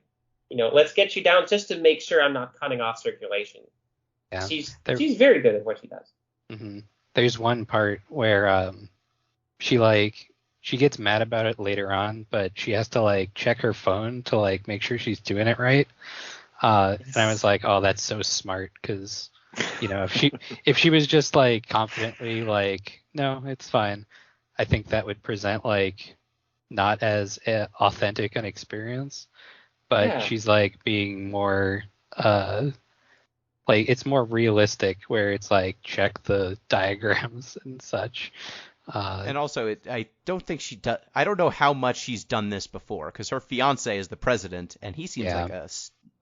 let's get you down just to make sure I'm not cutting off circulation. Yeah. She's very good at what she does. Mm-hmm. There's one part where she gets mad about it later on, but she has to check her phone to make sure she's doing it right. And I was like, oh, that's so smart, because if she was just confidently no, it's fine, I think that would present not as authentic an experience. But Yeah. she's being more it's more realistic, where it's check the diagrams and such. And also, I don't think she does. I don't know how much she's done this before, because her fiance is the president, and he seems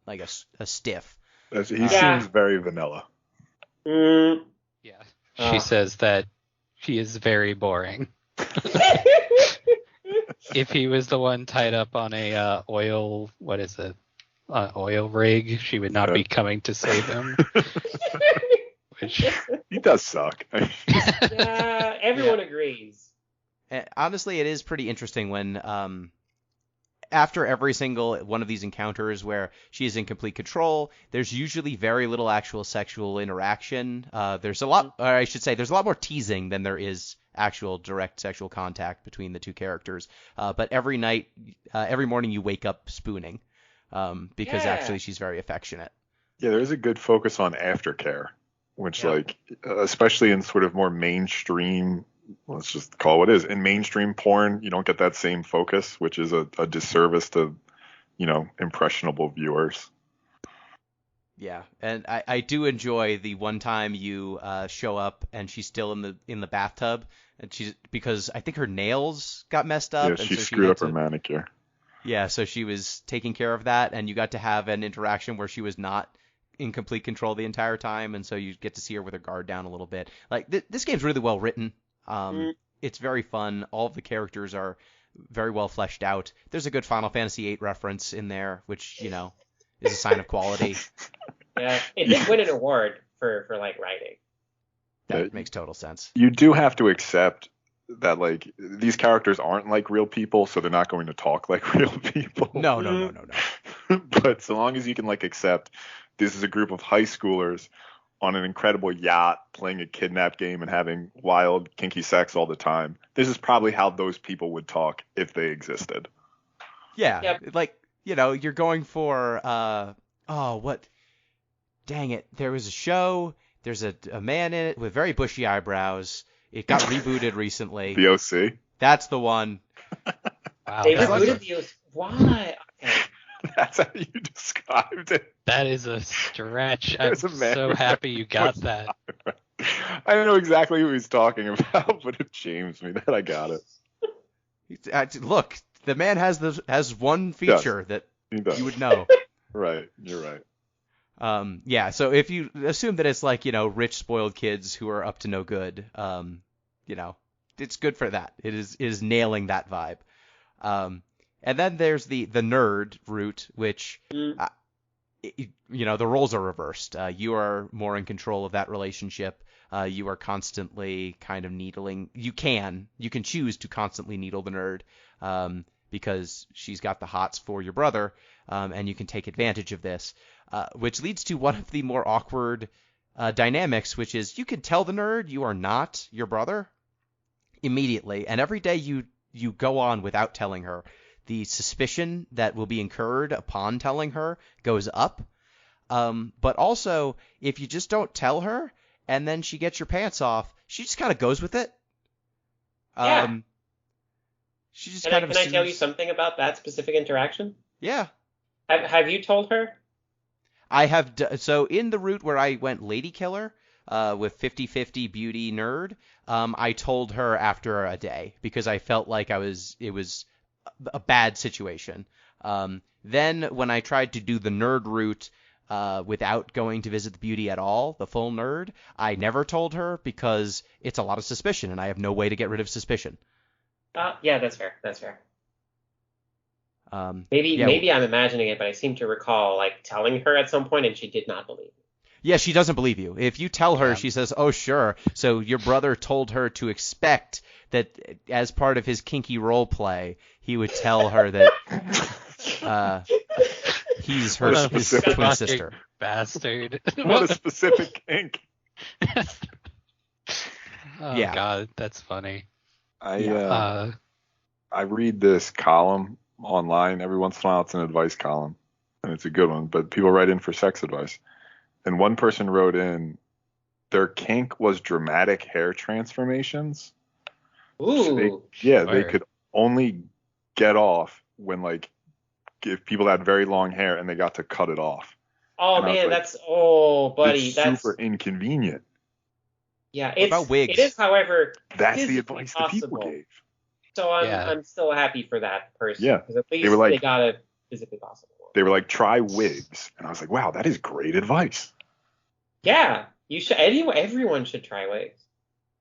like a stiff. He seems very vanilla. Mm. Yeah. She says that she is very boring. If he was the one tied up on a oil rig, she would not be coming to save him. Which he does suck. Yeah, everyone agrees. Honestly, it is pretty interesting when after every single one of these encounters where she is in complete control, there's usually very little actual sexual interaction. There's a lot, or I should say, there's a lot more teasing than there is actual direct sexual contact between the two characters. But every morning you wake up spooning, because actually she's very affectionate. Yeah, there's a good focus on aftercare, which especially in sort of more mainstream, let's just call it what it is, in mainstream porn, you don't get that same focus, which is a disservice to, impressionable viewers. Yeah, and I do enjoy the one time you show up and she's still in the bathtub, and because I think her nails got messed up. Yeah, and she so screwed up her manicure. Yeah, so she was taking care of that, and you got to have an interaction where she was not in complete control the entire time, and so you get to see her with her guard down a little bit. This game's really well written. It's very fun. All of the characters are very well fleshed out. There's a good Final Fantasy VIII reference in there, which is a sign of quality. Yeah, it did win an award for writing. That makes total sense. You do have to accept that these characters aren't like real people, so they're not going to talk like real people. No. But so long as you can accept this is a group of high schoolers on an incredible yacht playing a kidnap game and having wild kinky sex all the time, this is probably how those people would talk if they existed. Yeah, yep. You're going for dang it, there was a show, there's a man in it with very bushy eyebrows. It got rebooted recently. The OC? That's the one. Wow. They rebooted the OC. Why? Okay. That's how you described it. That is a stretch. I'm so happy you got that. I don't know exactly who he's talking about, but it shames me that I got it. Look, the man has one feature that you would know. Right, you're right. Yeah, so if you assume that it's rich spoiled kids who are up to no good, it's good for that. It is nailing that vibe. And then there's the nerd route, which the roles are reversed. You are more in control of that relationship. You are constantly kind of needling. You can choose to constantly needle the nerd, because she's got the hots for your brother, and you can take advantage of this. Which leads to one of the more awkward dynamics, which is you can tell the nerd you are not your brother immediately, and every day you go on without telling her, the suspicion that will be incurred upon telling her goes up. But also, if you just don't tell her, and then she gets your pants off, she just kind of goes with it. Yeah. She just Can I tell you something about that specific interaction? Yeah. Have you told her? I have so in the route where I went Ladykiller, with 50-50 beauty nerd, I told her after a day because I felt like it was a bad situation. Then when I tried to do the nerd route without going to visit the beauty at all, the full nerd, I never told her because it's a lot of suspicion and I have no way to get rid of suspicion. Yeah, that's fair. That's fair. Maybe I'm imagining it, but I seem to recall telling her at some point and she did not believe me. Yeah, she doesn't believe you. If you tell her, she says, "Oh, sure." So your brother told her to expect that as part of his kinky role play, he would tell her that He's What a his specific twin fucking sister. bastard. What a specific kink. Oh Yeah. God, that's funny. I read this column online every once in a while. It's an advice column, and it's a good one. But people write in for sex advice, and one person wrote in, their kink was dramatic hair transformations. So they Sure. could only get off when, like, if people had very long hair and they got to cut it off. Oh And I was man, like, buddy, it's that's super inconvenient. yeah. What about wigs? It is, however, That's the physically advice that people possible. gave. So Yeah. I'm still happy for that person. Yeah. Because at least They were like- they got it physically possible. They were like, try wigs, and I was like, wow, that is great advice. Yeah, you should. Everyone should try wigs.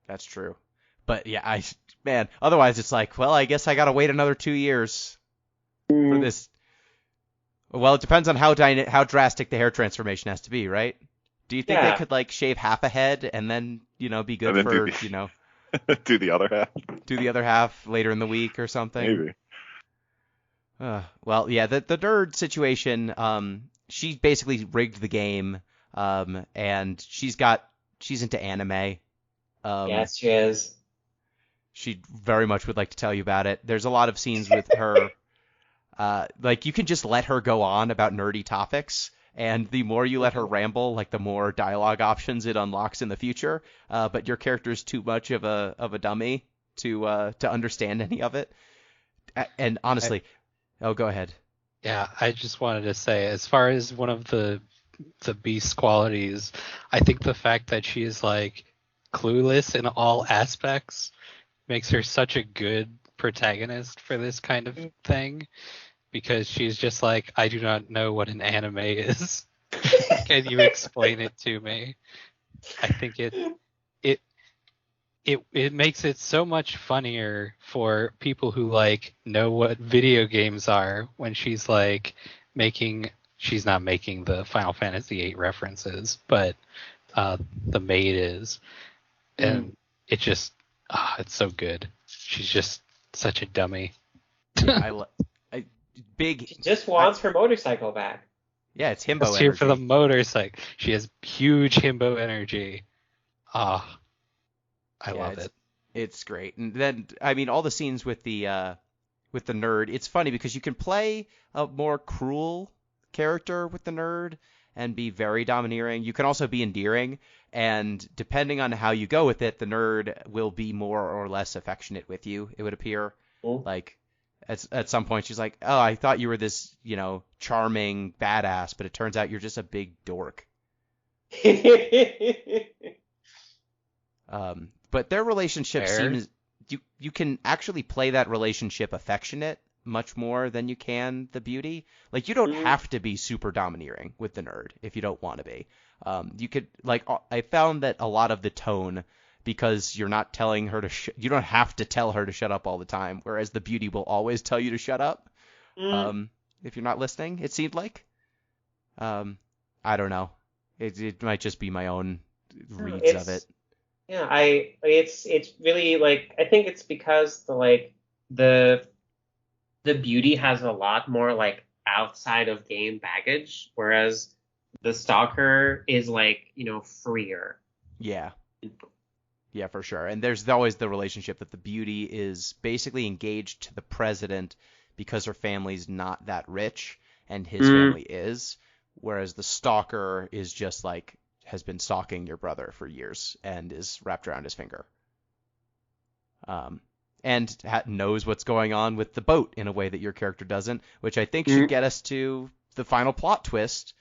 That's true. But yeah, man, otherwise it's like, well, I guess I gotta wait another 2 years for this. Well, it depends on how drastic the hair transformation has to be, right? Do you think they Yeah. could like shave half a head and then, be good And then for, do the other half. do the other half later in the week or something? Maybe. Well, yeah, the nerd situation, she basically rigged the game, and she's into anime. Yes, she is. She very much would like to tell you about it. There's a lot of scenes with her, like you can just let her go on about nerdy topics, and the more you let her ramble, like the more dialogue options it unlocks in the future. But your character's too much of a dummy to understand any of it. And honestly, go ahead. Yeah, I just wanted to say, as far as one of the beast qualities, I think the fact that she is like clueless in all aspects makes her such a good protagonist for this kind of thing, because she's just like, I do not know what an anime is. Can you explain it to me? I think it makes it so much funnier for people who like know what video games are when she's like she's not making the Final Fantasy VIII references, but the maid is, and it just it's so good. She's just such a dummy. Big. She just wants her motorcycle back. Yeah, it's himbo Just energy. here for the motorcycle. She has huge himbo energy. I love it. It's great. And then, I mean, all the scenes with the nerd, it's funny because you can play a more cruel character with the nerd and be very domineering. You can also be endearing, and depending on how you go with it, the nerd will be more or less affectionate with you, it would appear. Like, at some point, she's like, oh, I thought you were this, charming badass, but it turns out you're just a big dork. But their relationship seems you can actually play that relationship affectionate much more than you can the beauty. Like, you don't have to be super domineering with the nerd if you don't want to be. You could, like, I found that a lot of the tone, because you're not telling her you don't have to tell her to shut up all the time, whereas the beauty will always tell you to shut up if you're not listening, it seemed like. I don't know. It might just be my own reads of it. Yeah, it's really, like, I think it's because the beauty has a lot more like outside of game baggage, whereas the stalker is like, freer. Yeah. Yeah, for sure. And there's always the relationship that the beauty is basically engaged to the president because her family's not that rich and his family is, whereas the stalker is just like has been stalking your brother for years and is wrapped around his finger. And knows what's going on with the boat in a way that your character doesn't, which I think should get us to the final plot twist.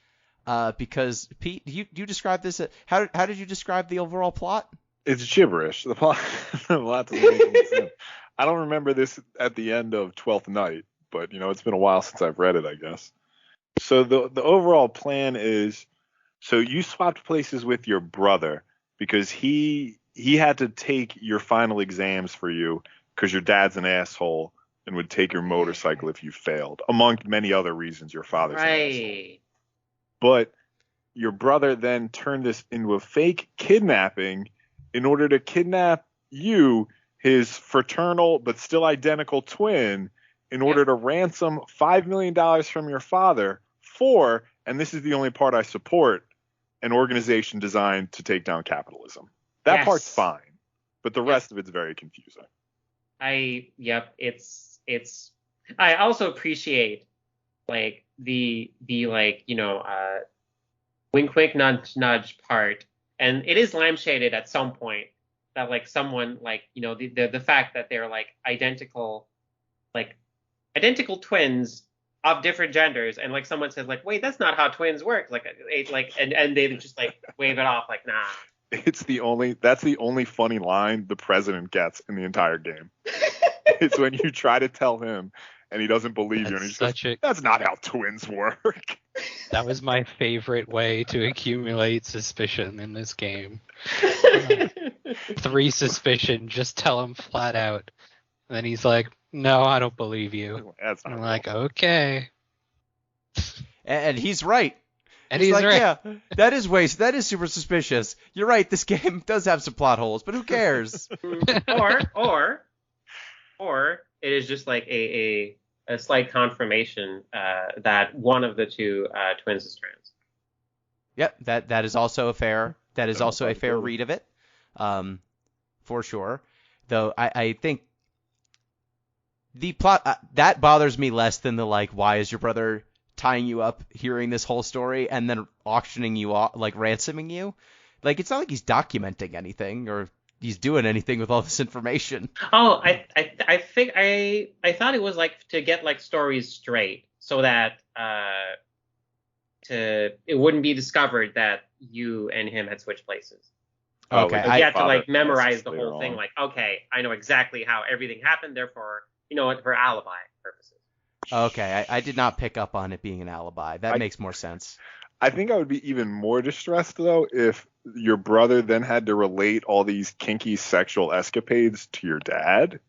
Because Pete, you described this. How did you describe the overall plot? It's gibberish. The plot doesn't make any sense. I don't remember this at the end of 12th Night, but it's been a while since I've read it, I guess. So the overall plan is, so you swapped places with your brother because he had to take your final exams for you because your dad's an asshole and would take your motorcycle if you failed, among many other reasons. Your father's an asshole. But your brother then turned this into a fake kidnapping in order to kidnap you, his fraternal but still identical twin, in order to ransom $5 million from your father 4, and this is the only part I support, an organization designed to take down capitalism. That Yes. part's fine, but the rest of it's very confusing. It's I also appreciate like the like, wink wink nudge nudge part, and it is lampshaded at some point that like someone like, the fact that they're like identical twins of different genders, and like someone says like, wait, that's not how twins work, and they just like wave it off like, nah. That's the only funny line the president gets in the entire game. It's when you try to tell him and he doesn't believe you, and he just goes, that's not how twins work. That was my favorite way to accumulate suspicion in this game. 3 suspicion, just tell him flat out. And then he's like, no, I don't believe you. That's not I'm real. like, okay. And he's right. And he's like, right. yeah, that is super suspicious. You're right, this game does have some plot holes, but who cares? or it is just like a slight confirmation that one of the two twins is trans. Yep, that is also a fair read of it, for sure. Though I think the plot that bothers me less than the like, why is your brother tying you up, hearing this whole story, and then auctioning you off, like ransoming you. Like, it's not like he's documenting anything or he's doing anything with all this information. Oh, I thought it was like to get like stories straight so that it wouldn't be discovered that you and him had switched places. Okay, Like, you have to like memorize the whole thing. Like, okay, I know exactly how everything happened. Therefore, for alibi purposes. Okay, I did not pick up on it being an alibi. That makes more sense. I think I would be even more distressed, though, if your brother then had to relate all these kinky sexual escapades to your dad.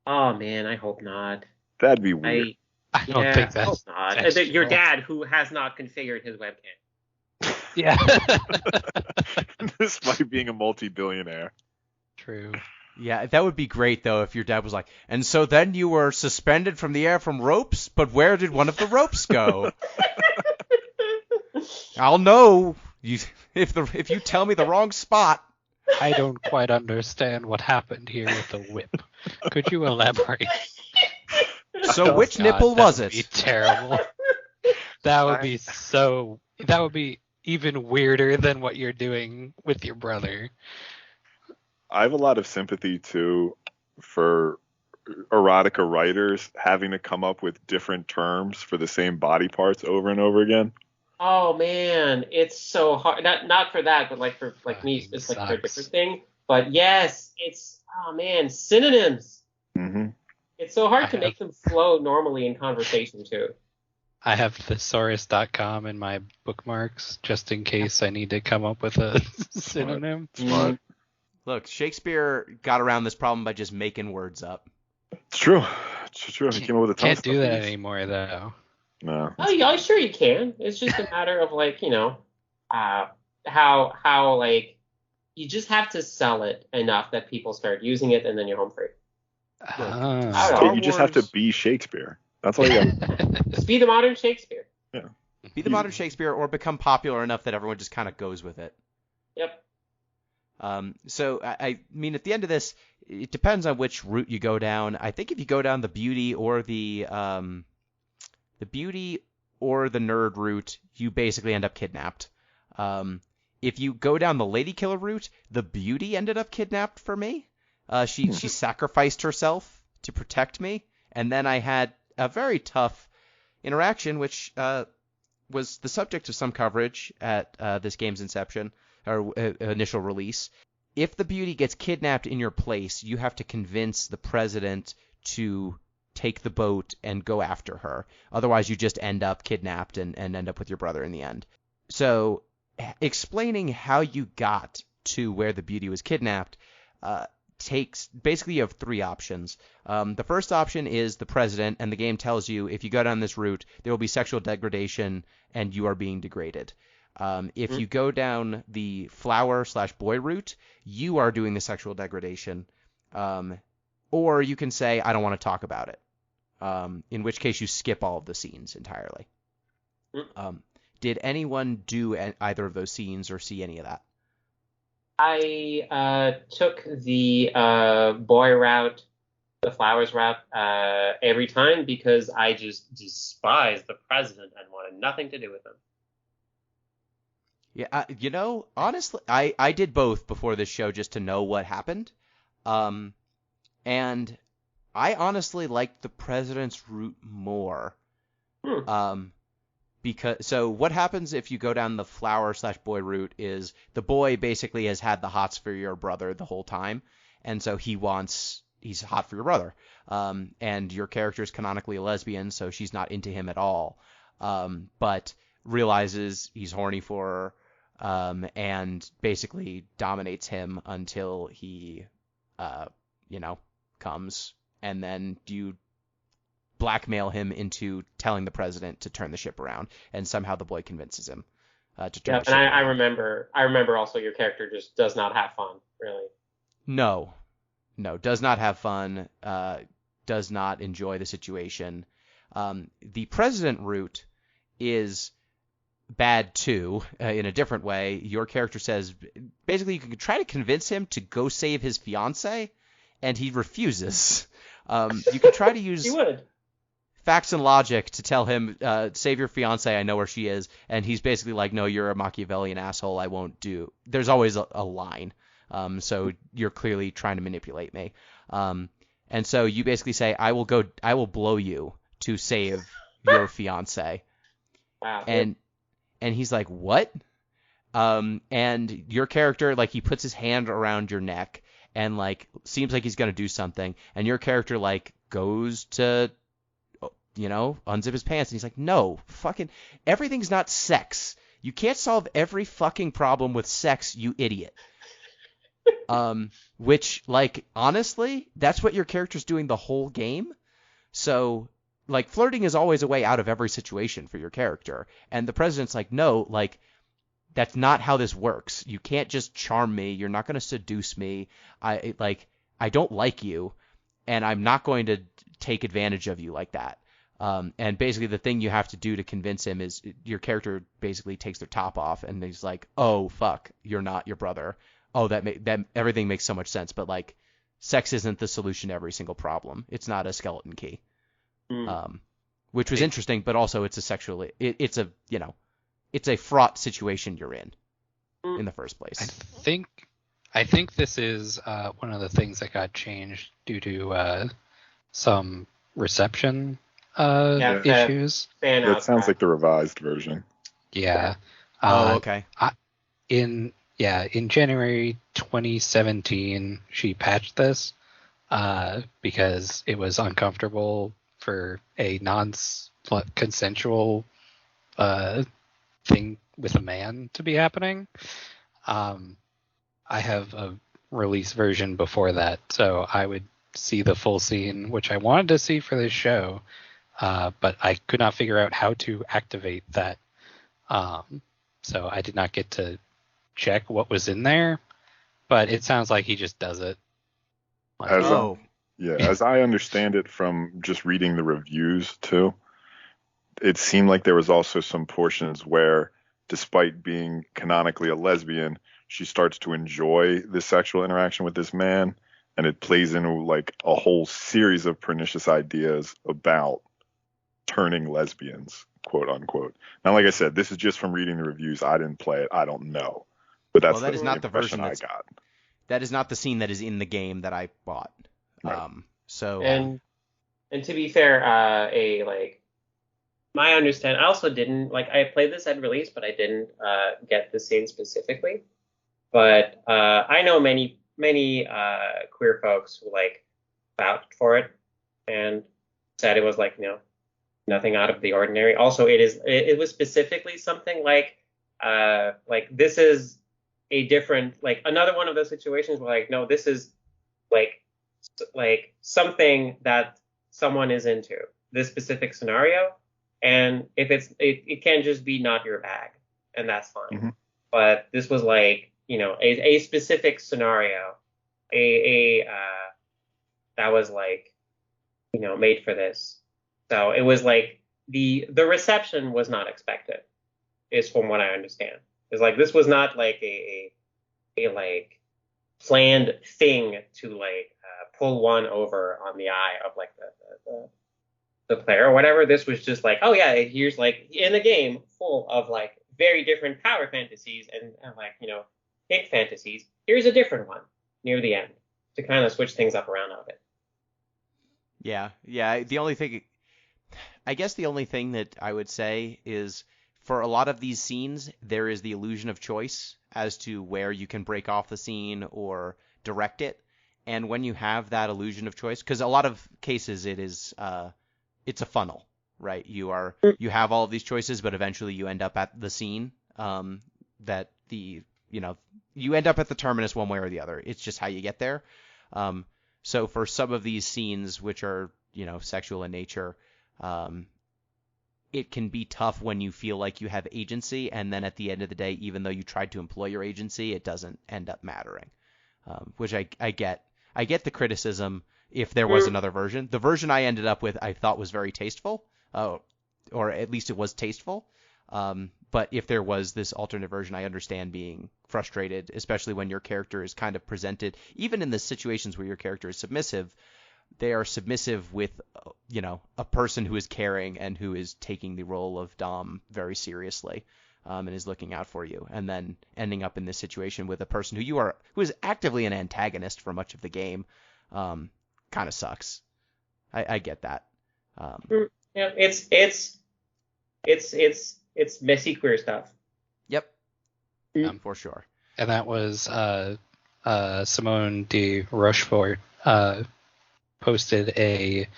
Oh, man, I hope not. That'd be weird. I don't think that's not. Your dad, who has not configured his webcam. Yeah. Despite being a multi-billionaire. True. Yeah, that would be great, though, if your dad was like, and so then you were suspended from the air from ropes, but where did one of the ropes go? I'll know if you tell me the wrong spot. I don't quite understand what happened here with the whip. Could you elaborate? So which nipple was it? That would be terrible. That would be even weirder than what you're doing with your brother. I have a lot of sympathy, too, for erotica writers having to come up with different terms for the same body parts over and over again. Oh, man, it's so hard. Not for that, but like for like me, it's like for a different thing. But yes, it's, oh, man, synonyms. Mm-hmm. It's so hard to make them flow normally in conversation, too. I have thesaurus.com in my bookmarks just in case I need to come up with a synonym. Smart. Look, Shakespeare got around this problem by just making words up. It's true. It's true. He came up with a ton of Can't do that stuff. anymore, though. No. Oh, yeah, sure you can. It's just a matter of like, how like you just have to sell it enough that people start using it, and then you're home free. You just have to be Shakespeare. That's all you got. Just be the modern Shakespeare. Yeah. Be the modern Shakespeare or become popular enough that everyone just kind of goes with it. Yep. So I mean, at the end of this, it depends on which route you go down. I think if you go down the beauty or the nerd route, you basically end up kidnapped. If you go down the Ladykiller route, the beauty ended up kidnapped for me. She sacrificed herself to protect me, and then I had a very tough interaction, which was the subject of some coverage at this game's inception. Or initial release. If the beauty gets kidnapped in your place, you have to convince the president to take the boat and go after her. Otherwise, you just end up kidnapped and end up with your brother in the end. So, explaining how you got to where the beauty was kidnapped basically you have 3 options. The first option is the president, and the game tells you if you go down this route, there will be sexual degradation and you are being degraded. If you go down the flower/boy route, you are doing the sexual degradation. Or you can say, I don't want to talk about it. In which case you skip all of the scenes entirely. Did anyone do either of those scenes or see any of that? I took the boy route, the flowers route, every time because I just despised the president and wanted nothing to do with him. Yeah, honestly, I did both before this show just to know what happened. And I honestly liked the president's route more. So what happens if you go down the flower/boy route is the boy basically has had the hots for your brother the whole time, and so he's hot for your brother. And your character is canonically a lesbian, so she's not into him at all. But realizes he's horny for her, and basically dominates him until he, comes, and then you blackmail him into telling the president to turn the ship around, and somehow the boy convinces him to turn the ship around. I remember also your character just does not have fun, really. No, does not have fun, does not enjoy the situation. The president route is bad too, in a different way. Your character says, basically you can try to convince him to go save his fiance, and he refuses. You could try to use... He would. Facts and logic to tell him, save your fiance, I know where she is. And he's basically like, no, you're a Machiavellian asshole, I won't do. There's always a line. So you're clearly trying to manipulate me. And so you basically say, I will blow you to save your fiance. Wow. And he's like, what? And your character, like, he puts his hand around your neck and, like, seems like he's going to do something. And your character, like, goes to... unzip his pants, and he's like, no, fucking, everything's not sex. You can't solve every fucking problem with sex, you idiot. Which, like, honestly, that's what your character's doing the whole game. So, like, flirting is always a way out of every situation for your character. And the president's like, no, like, that's not how this works. You can't just charm me. You're not going to seduce me. I don't like you, and I'm not going to take advantage of you like that. And basically the thing you have to do to convince him is your character basically takes their top off, and he's like, oh, fuck, you're not your brother. Oh, that everything makes so much sense. But, like, sex isn't the solution to every single problem. It's not a skeleton key. Which was interesting, but also it's it's a fraught situation you're in the first place. I think this is one of the things that got changed due to some reception issues. That sounds like the revised version. Yeah. Okay. In January 2017, she patched this because it was uncomfortable for a non-consensual thing with a man to be happening. I have a release version before that, so I would see the full scene, which I wanted to see for this show, but I could not figure out how to activate that. So I did not get to check what was in there, but it sounds like he just does it. As I understand it from just reading the reviews too, it seemed like there was also some portions where, despite being canonically a lesbian, she starts to enjoy the sexual interaction with this man, and it plays into like a whole series of pernicious ideas about turning lesbians, quote unquote. Now, like I said, this is just from reading the reviews. I didn't play it. I don't know. But that's that is not the version I got. That is not the scene that is in the game that I bought. Right. And to be fair, my understanding, I also didn't, I played this at release, but I didn't get the scene specifically. But I know many queer folks who vouched for it and said it was nothing out of the ordinary. Also, it was specifically something this is a different, another one of those situations where no, this is something that someone is into, this specific scenario. And if it can just be not your bag, and that's fine. Mm-hmm. But this was a specific scenario, that was made for this. So it was the reception was not expected, is from what I understand. It's like this was not like a like planned thing to like pull one over on the eye of like the player or whatever. This was just like, oh yeah, here's like in a game full of like very different power fantasies and like, you know, hick fantasies. Here's a different one near the end to kind of switch things up around a bit. Yeah. I guess the only thing that I would say is for a lot of these scenes, there is the illusion of choice as to where you can break off the scene or direct it. And when you have that illusion of choice, because a lot of cases it is, it's a funnel, right? You have all of these choices, but eventually you end up at the scene, you end up at the terminus one way or the other. It's just how you get there. So for some of these scenes, which are, you know, sexual in nature, it can be tough when you feel like you have agency, and then at the end of the day, even though you tried to employ your agency, it doesn't end up mattering. Which I get. I get the criticism if there was another version. The version I ended up with I thought was very tasteful, or at least it was tasteful. But if there was this alternate version, I understand being frustrated, especially when your character is kind of presented, even in the situations where your character is submissive, they are submissive with, you know, a person who is caring and who is taking the role of Dom very seriously, and is looking out for you. And then ending up in this situation with a person who is actively an antagonist for much of the game, kind of sucks. I get that. Yeah, it's messy queer stuff. Yep. For sure. And that was Simone de Rochefort posted a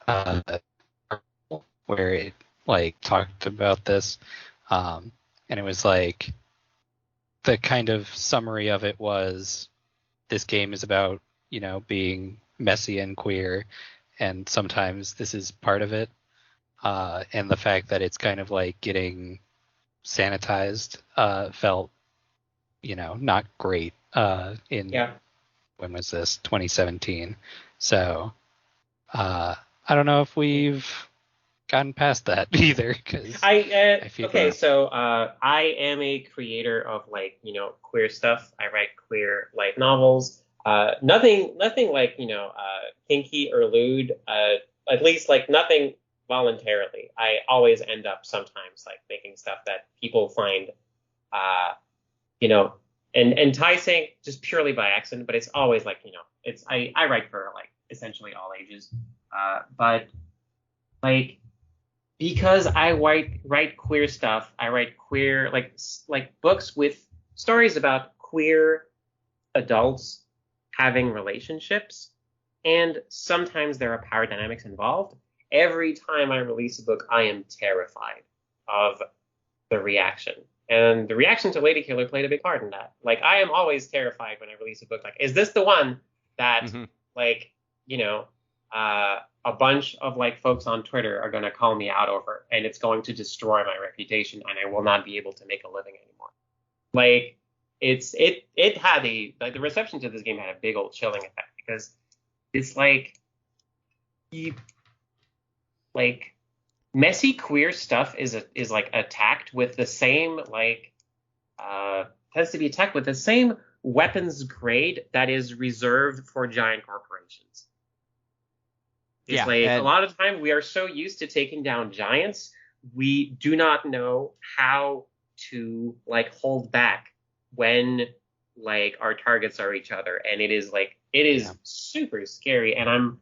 article where it like talked about this, and it was like the kind of summary of it was this game is about, you know, being messy and queer, and sometimes this is part of it, and the fact that it's kind of like getting sanitized felt, you know, not great when was this, 2017. So I don't know if we've gotten past that either, because I feel okay. So I am a creator of like, you know, queer stuff. I write queer light novels. Nothing like, you know, kinky or lewd. At least like nothing voluntarily. I always end up sometimes like making stuff that people find, you know, and enticing just purely by accident. But it's always like, you know, it's I write for like essentially all ages. But like, because I write queer stuff, I write queer like books with stories about queer adults having relationships, and sometimes there are power dynamics involved. Every time I release a book, I am terrified of the reaction. And the reaction to Ladykiller played a big part in that. Like, I am always terrified when I release a book. Like, is this the one that, like, you know, a bunch of, like, folks on Twitter are going to call me out over, and it's going to destroy my reputation, and I will not be able to make a living anymore. Like, it had the reception to this game had a big old chilling effect, because it's like, messy queer stuff is like attacked with the same tends to be attacked with the same weapons grade that is reserved for giant corporations. It's a lot of time we are so used to taking down giants, we do not know how to like hold back when like our targets are each other, and it is super scary. And I'm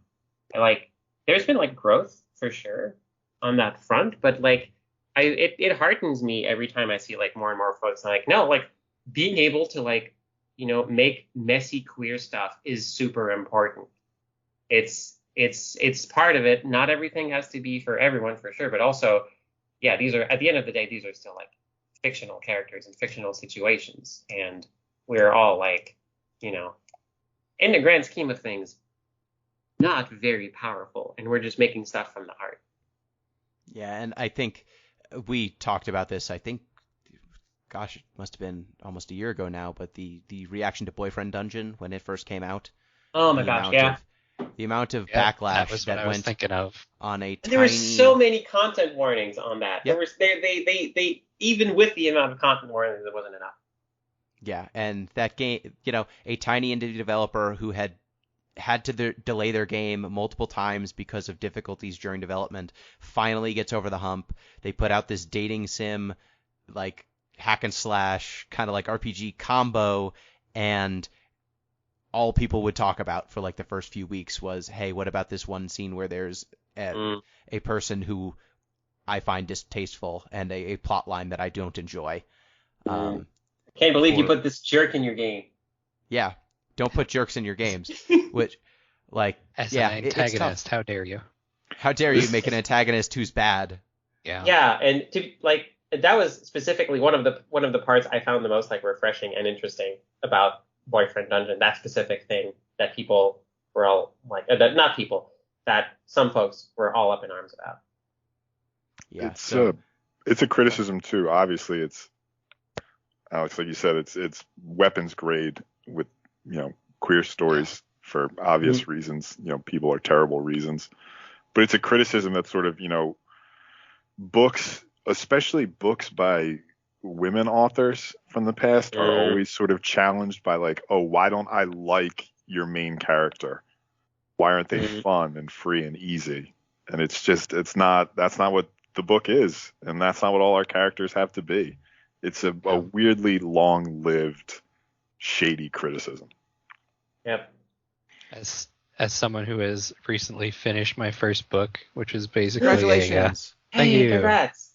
like, there's been like growth for sure on that front, but like it heartens me every time I see like more and more folks like, no, like being able to like, you know, make messy queer stuff is super important. It's part of it. Not everything has to be for everyone for sure, but also, yeah, these are, at the end of the day, these are still like fictional characters and fictional situations, and we're all like, you know, in the grand scheme of things, not very powerful, and we're just making stuff from the heart. Yeah, and I think we talked about this, I think, gosh, it must have been almost a year ago now, but the reaction to Boyfriend Dungeon when it first came out. Oh my gosh, yeah. The amount of Yeah, backlash that was what I was went thinking of. on a And tiny... there were so many content warnings on that. Yep. They even with the amount of content warnings, it wasn't enough. Yeah, and that game, a tiny indie developer who had to delay their game multiple times because of difficulties during development finally gets over the hump. They put out this dating sim, like hack and slash, kind of like RPG combo, and all people would talk about for like the first few weeks was, hey, what about this one scene where there's a person who I find distasteful and a plot line that I don't enjoy. Can't believe you put this jerk in your game. Yeah, don't put jerks in your games. Which, like, As yeah, an it's antagonist, tough. how dare you? How dare you make an antagonist who's bad? Yeah. Yeah, and that was specifically one of the parts I found the most like refreshing and interesting about Boyfriend Dungeon. That specific thing that people were all like, that some folks were all up in arms about. Yeah, it's a criticism too. Obviously, it's Alex, like you said, it's weapons grade with queer stories for obvious reasons. People are terrible reasons, but it's a criticism that sort of books, especially books by women authors from the past, are always sort of challenged by like, oh, why don't I like your main character? Why aren't they fun and free and easy? And that's not what the book is, and that's not what all our characters have to be. It's a weirdly long-lived, shady criticism. Yep. As someone who has recently finished my first book, which is basically congratulations. Thank you. Congrats.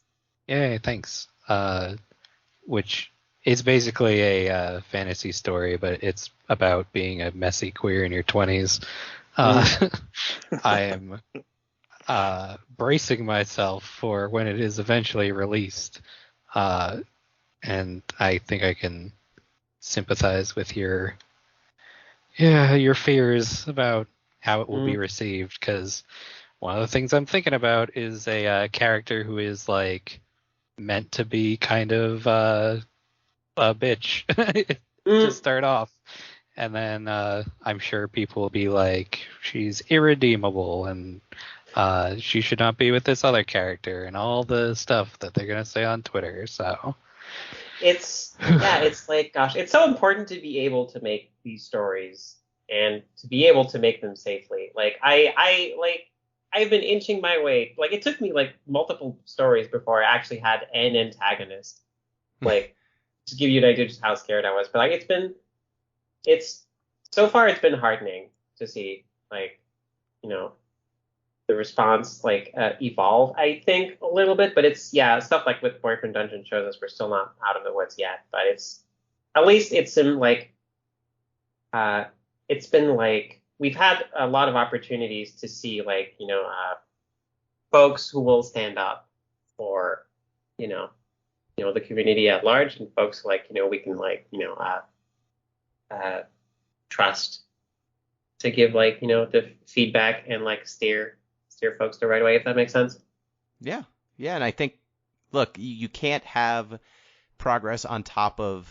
Yay, thanks. Which is basically a fantasy story, but it's about being a messy queer in your 20s. I am bracing myself for when it is eventually released. And I think I can sympathize with your fears about how it will be received, because one of the things I'm thinking about is a character who is like meant to be kind of a bitch to start off, and then I'm sure people will be like, she's irredeemable and she should not be with this other character, and all the stuff that they're gonna say on Twitter. So it's like, gosh, it's so important to be able to make these stories and to be able to make them safely. Like I've been inching my way. Like it took me like multiple stories before I actually had an antagonist. Like to give you an idea just how scared I was. But like so far it's been heartening to see like, the response like evolve, I think, a little bit. But it's stuff like with Boyfriend Dungeon shows us we're still not out of the woods yet. But it's been like we've had a lot of opportunities to see like folks who will stand up for the community at large, and folks like we can like trust to give like the feedback and like steer folks the right way, if that makes sense. Yeah, and I think, look, you can't have progress on top of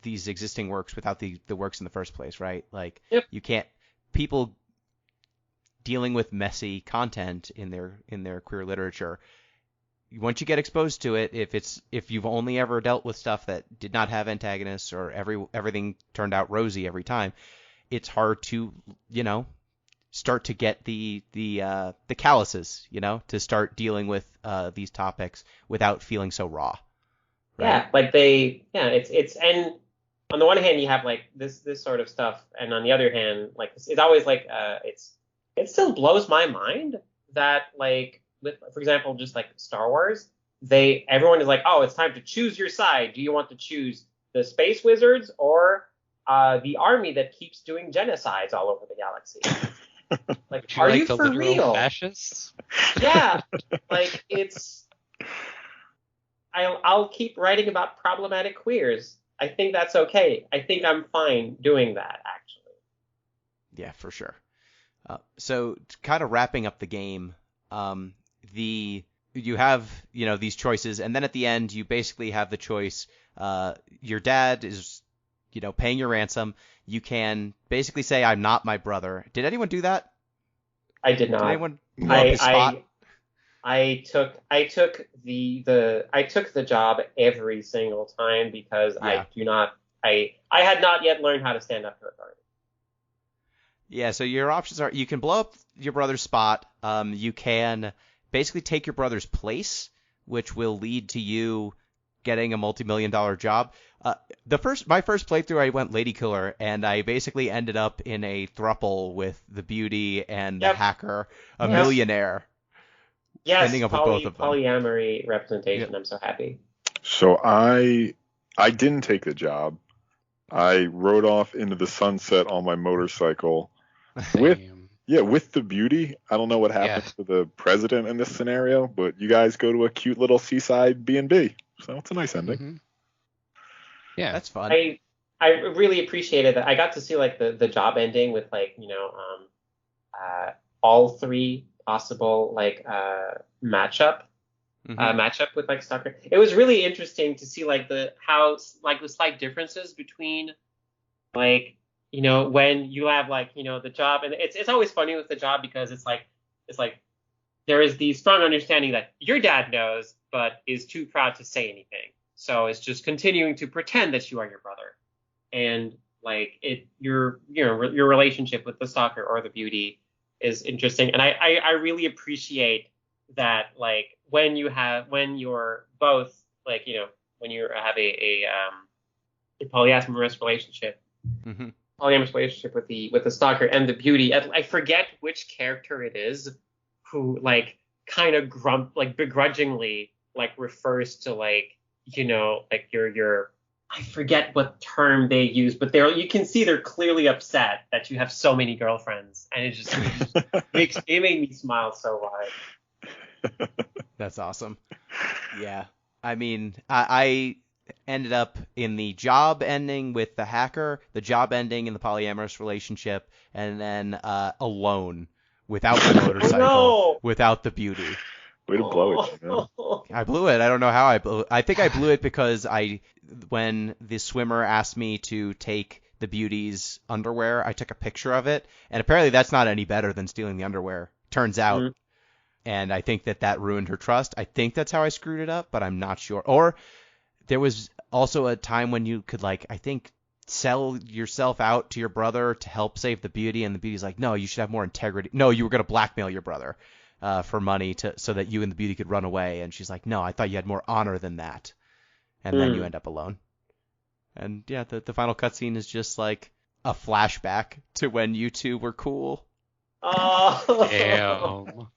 these existing works without the works in the first place, right? Like, you can't, people dealing with messy content in their queer literature, once you get exposed to it, if you've only ever dealt with stuff that did not have antagonists or everything turned out rosy every time, it's hard to start to get the calluses, to start dealing with these topics without feeling so raw. Right? Yeah, like it's and on the one hand you have like this sort of stuff, and on the other hand, like it's always like it still blows my mind that like with, for example, just like Star Wars, everyone is like, oh, it's time to choose your side. Do you want to choose the space wizards or the army that keeps doing genocides all over the galaxy? Like, are you for real? Fascists? Yeah, like I'll keep writing about problematic queers. I think that's okay. I think I'm fine doing that, actually. Yeah, for sure. So kind of wrapping up the game, you have these choices, and then at the end you basically have the choice. Your dad is paying your ransom, you can basically say, I'm not my brother. Did anyone do that? I did not. Did anyone blow up his spot? I took the job every single time because Yeah. I had not yet learned how to stand up to authority. Yeah, so your options are you can blow up your brother's spot. You can basically take your brother's place, which will lead to you getting a multi-million-dollar job. My first playthrough, I went Ladykiller, and I basically ended up in a thruple with the beauty and the hacker, a millionaire. Yes, ending up with both of them. Polyamory representation. Yep. I'm so happy. So I didn't take the job. I rode off into the sunset on my motorcycle with the beauty. I don't know what happened to the president in this scenario, but you guys go to a cute little seaside B&B. So it's a nice ending. Mm-hmm. Yeah, that's fun. I really appreciated that. I got to see like the job ending with like all three possible like matchup with like soccer. It was really interesting to see like the slight differences between like when you have like the job, and it's always funny with the job because it's like there is the strong understanding that your dad knows but is too proud to say anything, so it's just continuing to pretend that you are your brother, and like your relationship with the stalker or the beauty is interesting, and I really appreciate that like when you're both like when you have a polyamorous relationship. Mm-hmm. Polyamorous relationship with the stalker and the beauty. I forget which character it is who like kind of begrudgingly like refers to like like your I forget what term they use, but you can see they're clearly upset that you have so many girlfriends, and it made me smile so hard. That's awesome. Yeah, I mean, I ended up in the job ending with the hacker, the job ending in the polyamorous relationship, and then alone without the motorcycle, without the beauty. Way to blow it, Gino. I blew it. I don't know how I blew it. I think I blew it because when the swimmer asked me to take the beauty's underwear, I took a picture of it, and apparently that's not any better than stealing the underwear. Turns out. Mm-hmm. And I think that ruined her trust. I think that's how I screwed it up, but I'm not sure. Or there was also a time when you could, like, I think, sell yourself out to your brother to help save the beauty, and the beauty's like, no, you should have more integrity. No, you were going to blackmail your brother for money so that you and the beauty could run away. And she's like, no, I thought you had more honor than that. And then you end up alone. And, yeah, the final cutscene is just, like, a flashback to when you two were cool. Oh, damn.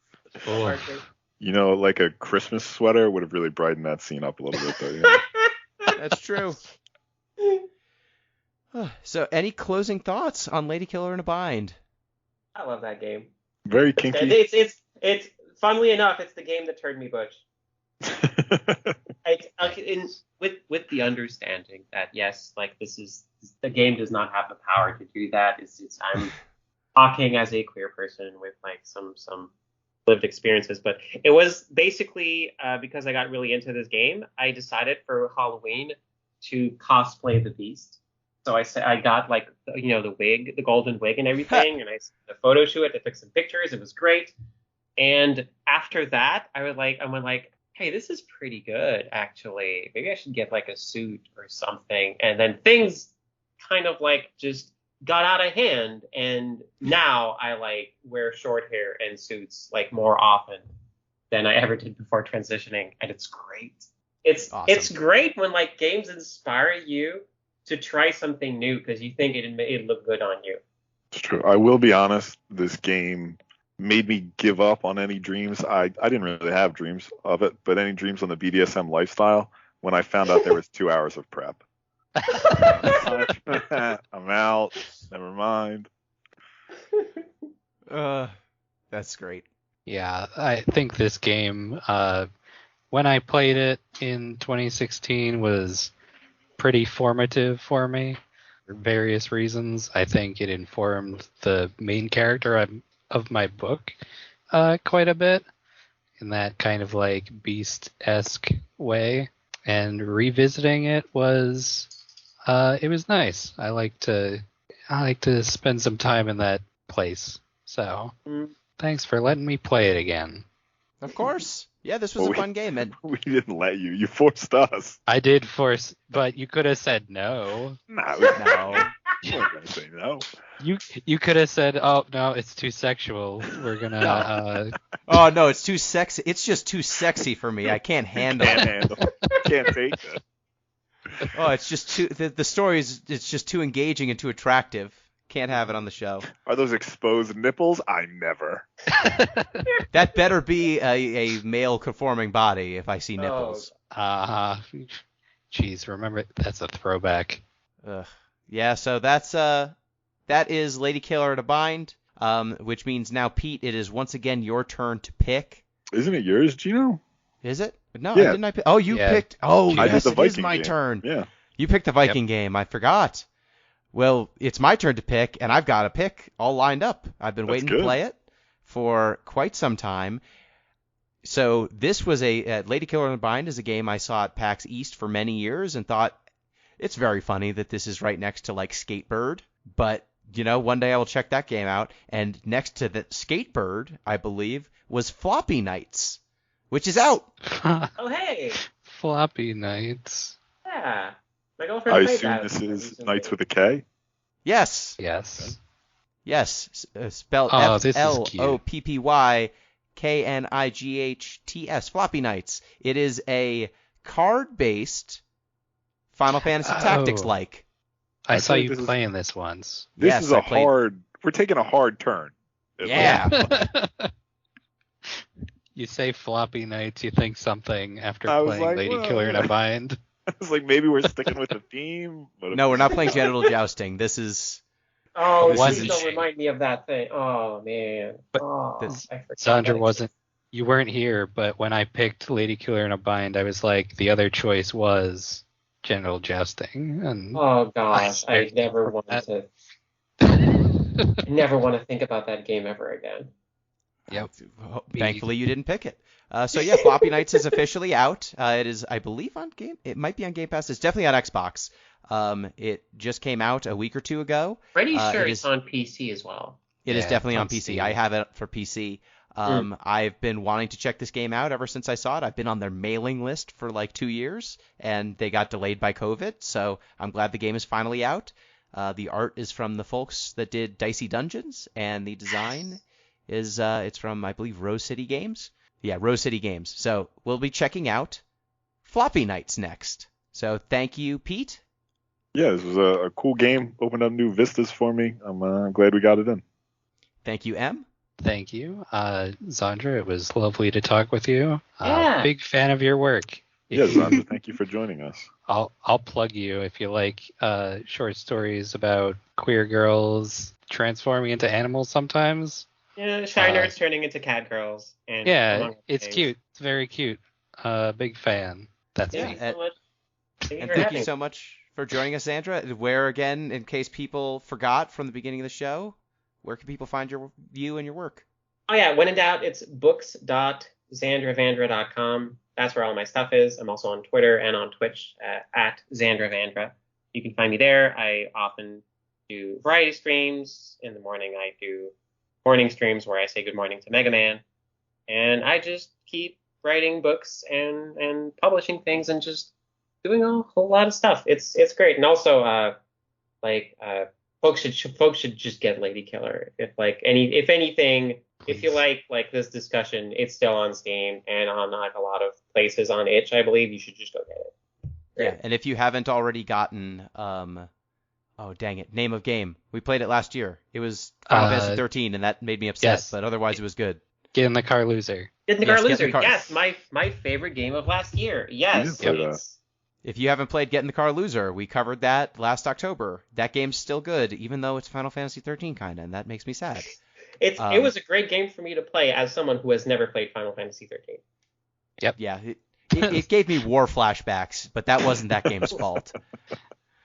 Like a Christmas sweater would have really brightened that scene up a little bit, though. That's true. So, any closing thoughts on Ladykiller in a Bind? I love that game. Very kinky. It's funnily enough, it's the game that turned me butch. With the understanding that yes, like the game does not have the power to do that. I'm talking as a queer person with like some lived experiences, but it was basically because I got really into this game, I decided for Halloween to cosplay the Beast. So I got like the wig, the golden wig and everything, and I did a photo shoot. I took some pictures. It was great. And after that, I went like, hey, this is pretty good actually. Maybe I should get like a suit or something. And then things kind of like just got out of hand, and now I like wear short hair and suits like more often than I ever did before transitioning, and it's great. It's awesome. It's great when like games inspire you to try something new because you think it'd look good on you. It's true. I will be honest, this game made me give up on any dreams. I didn't really have dreams of it, but any dreams on the BDSM lifestyle when I found out there was 2 hours of prep. I'm out. Never mind. That's great. Yeah, I think this game, when I played it in 2016, was pretty formative for me for various reasons. I think it informed the main character of my book quite a bit in that kind of like Beast-esque way. And revisiting it was It was nice. I like to spend some time in that place. So thanks for letting me play it again. Of course. Yeah, this was a fun game. And We didn't let you. You forced us. I did force, but you could have said no. No. You weren't going to say no. You could have said, "Oh no, it's too sexual. We're gonna." oh no, it's too sexy. It's just too sexy for me. I can't handle Can't it. handle. Can't take it. Oh, it's just too. The story is. It's just too engaging and too attractive. Can't have it on the show. Are those exposed nipples? I never. That better be a male conforming body if I see nipples. Jeez, remember that's a throwback. Ugh. Yeah, so that is Ladykiller to bind, which means now, Pete, it is once again your turn to pick. Isn't it yours, Gino? Is it? No, Yeah. didn't I pick? Oh, you Yeah. picked. Oh, I did yes, the it is Viking my game. turn. Yeah. You picked the Viking game. I forgot. Well, it's my turn to pick, and I've got a pick all lined up. I've been That's waiting good. to play it for quite some time. So this was Ladykiller to bind is a game I saw at PAX East for many years and thought it's very funny that this is right next to like Skatebird, but one day I will check that game out. And next to the Skatebird, I believe, was Floppy Nights, which is out. Oh, hey. Floppy Nights. Yeah. My I girlfriend played assume that this is recently. Knights with a K. Yes. Yes. Yes. Spelled Oh, this is FLOPPYKNIGHTS. Floppy Nights. It is a card-based Final Fantasy Tactics like. I I saw think you this is- playing this once. This Yes, is I a played- hard. We're taking a hard turn. Yeah. You say Floppy Nights, you think something after I was playing like, Ladykiller in a bind. I was like, maybe we're sticking with the theme. But No, we're not playing genital jousting. This is Oh, This please isn't don't shame. remind me of that thing. Oh, man. But this- I forgot Zandra that wasn't. You weren't here, but when I picked Ladykiller in a bind, I was like, the other choice was genital jousting, and Oh, gosh. I I never want that. to... I never want to think about that game ever again. Yep. Thankfully, you didn't pick it. So yeah, Floppy Nights is officially out. It is, I believe, on Game. It might be on Game Pass. It's definitely on Xbox. It just came out a week or two ago. Pretty sure it it's is- on PC as well. It is Yeah, definitely it's on on PC. Steam. I have it for PC. I've been wanting to check this game out ever since I saw it. I've been on their mailing list for like 2 years, and they got delayed by COVID. So I'm glad the game is finally out. The art is from the folks that did Dicey Dungeons, and the design is it's from, I believe, Rose City Games. Yeah, Rose City Games. So we'll be checking out Floppy Nights next. So thank you, Pete. Yeah, this was a cool game. Opened up new vistas for me. I'm glad we got it in. Thank you, M. Thank you, Zandra. It was lovely to talk with you. Yeah. Big fan of your work. Yeah, Zandra, thank you for joining us. I'll plug you if you like short stories about queer girls transforming into animals sometimes. Yeah, Shy Nerds turning into cat girls. And Yeah, among other it's things. cute. It's very cute. Big fan. That's Yeah, me. so much. Thank you And for thank having you so much for joining us, Sandra. Where, again, in case people forgot from the beginning of the show, where can people find you and your work? Oh, yeah. When in doubt, it's books.zandravandra.com. That's where all my stuff is. I'm also on Twitter and on Twitch at Zandravandra. You can find me there. I often do variety streams. In the morning, I do morning streams where I say good morning to Mega Man. And I just keep writing books and publishing things and just doing a whole lot of stuff. It's great. And also, folks should just get Ladykiller. If anything, if you like this discussion, it's still on Steam and on like a lot of places on itch. I believe you should just go get it. Yeah, and if you haven't already gotten, oh dang it, Name of Game. We played it last year. It was Final Fantasy 13, and that made me upset, yes. but otherwise it was good. Get in the car, loser. Get in the Yes, Car Get in the Loser. Car- Yes, my favorite game of last year. Yes, You did play it's- If you haven't played Get in the Car Loser, we covered that last October. That game's still good, even though it's Final Fantasy 13 kind of, and that makes me sad. it was a great game for me to play as someone who has never played Final Fantasy 13. Yeah, it gave me war flashbacks, but that wasn't that game's fault.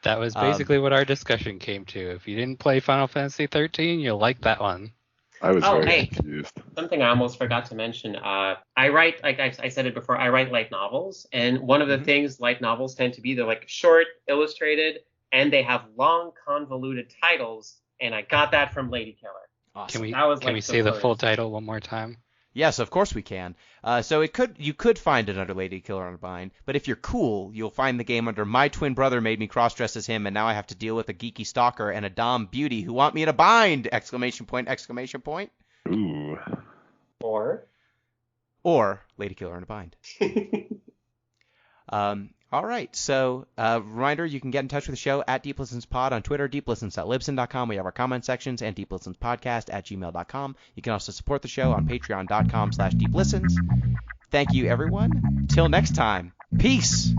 That was basically what our discussion came to. If you didn't play Final Fantasy 13, you'll like that one. I was Oh, very hey. confused. Something I almost forgot to mention. I write, like I said it before, I write light novels, and one of the things light novels tend to be, they're like short, illustrated, and they have long, convoluted titles, and I got that from Ladykiller. Awesome. Can we say the full title one more time? Yes, of course we can. So you could find it under Ladykiller Unbind, but if you're cool, you'll find the game under My Twin Brother Made Me Cross-Dress as Him, and now I have to deal with a geeky stalker and a dom beauty who want me in a bind! Exclamation point, exclamation point. Ooh. Or Ladykiller in a Bind. All right, so reminder, you can get in touch with the show at DeepListensPod on Twitter, deeplistens.libsyn.com. We have our comment sections, and deeplistenspodcast@gmail.com. You can also support the show on patreon.com/deeplistens. Thank you, everyone. Till next time, peace!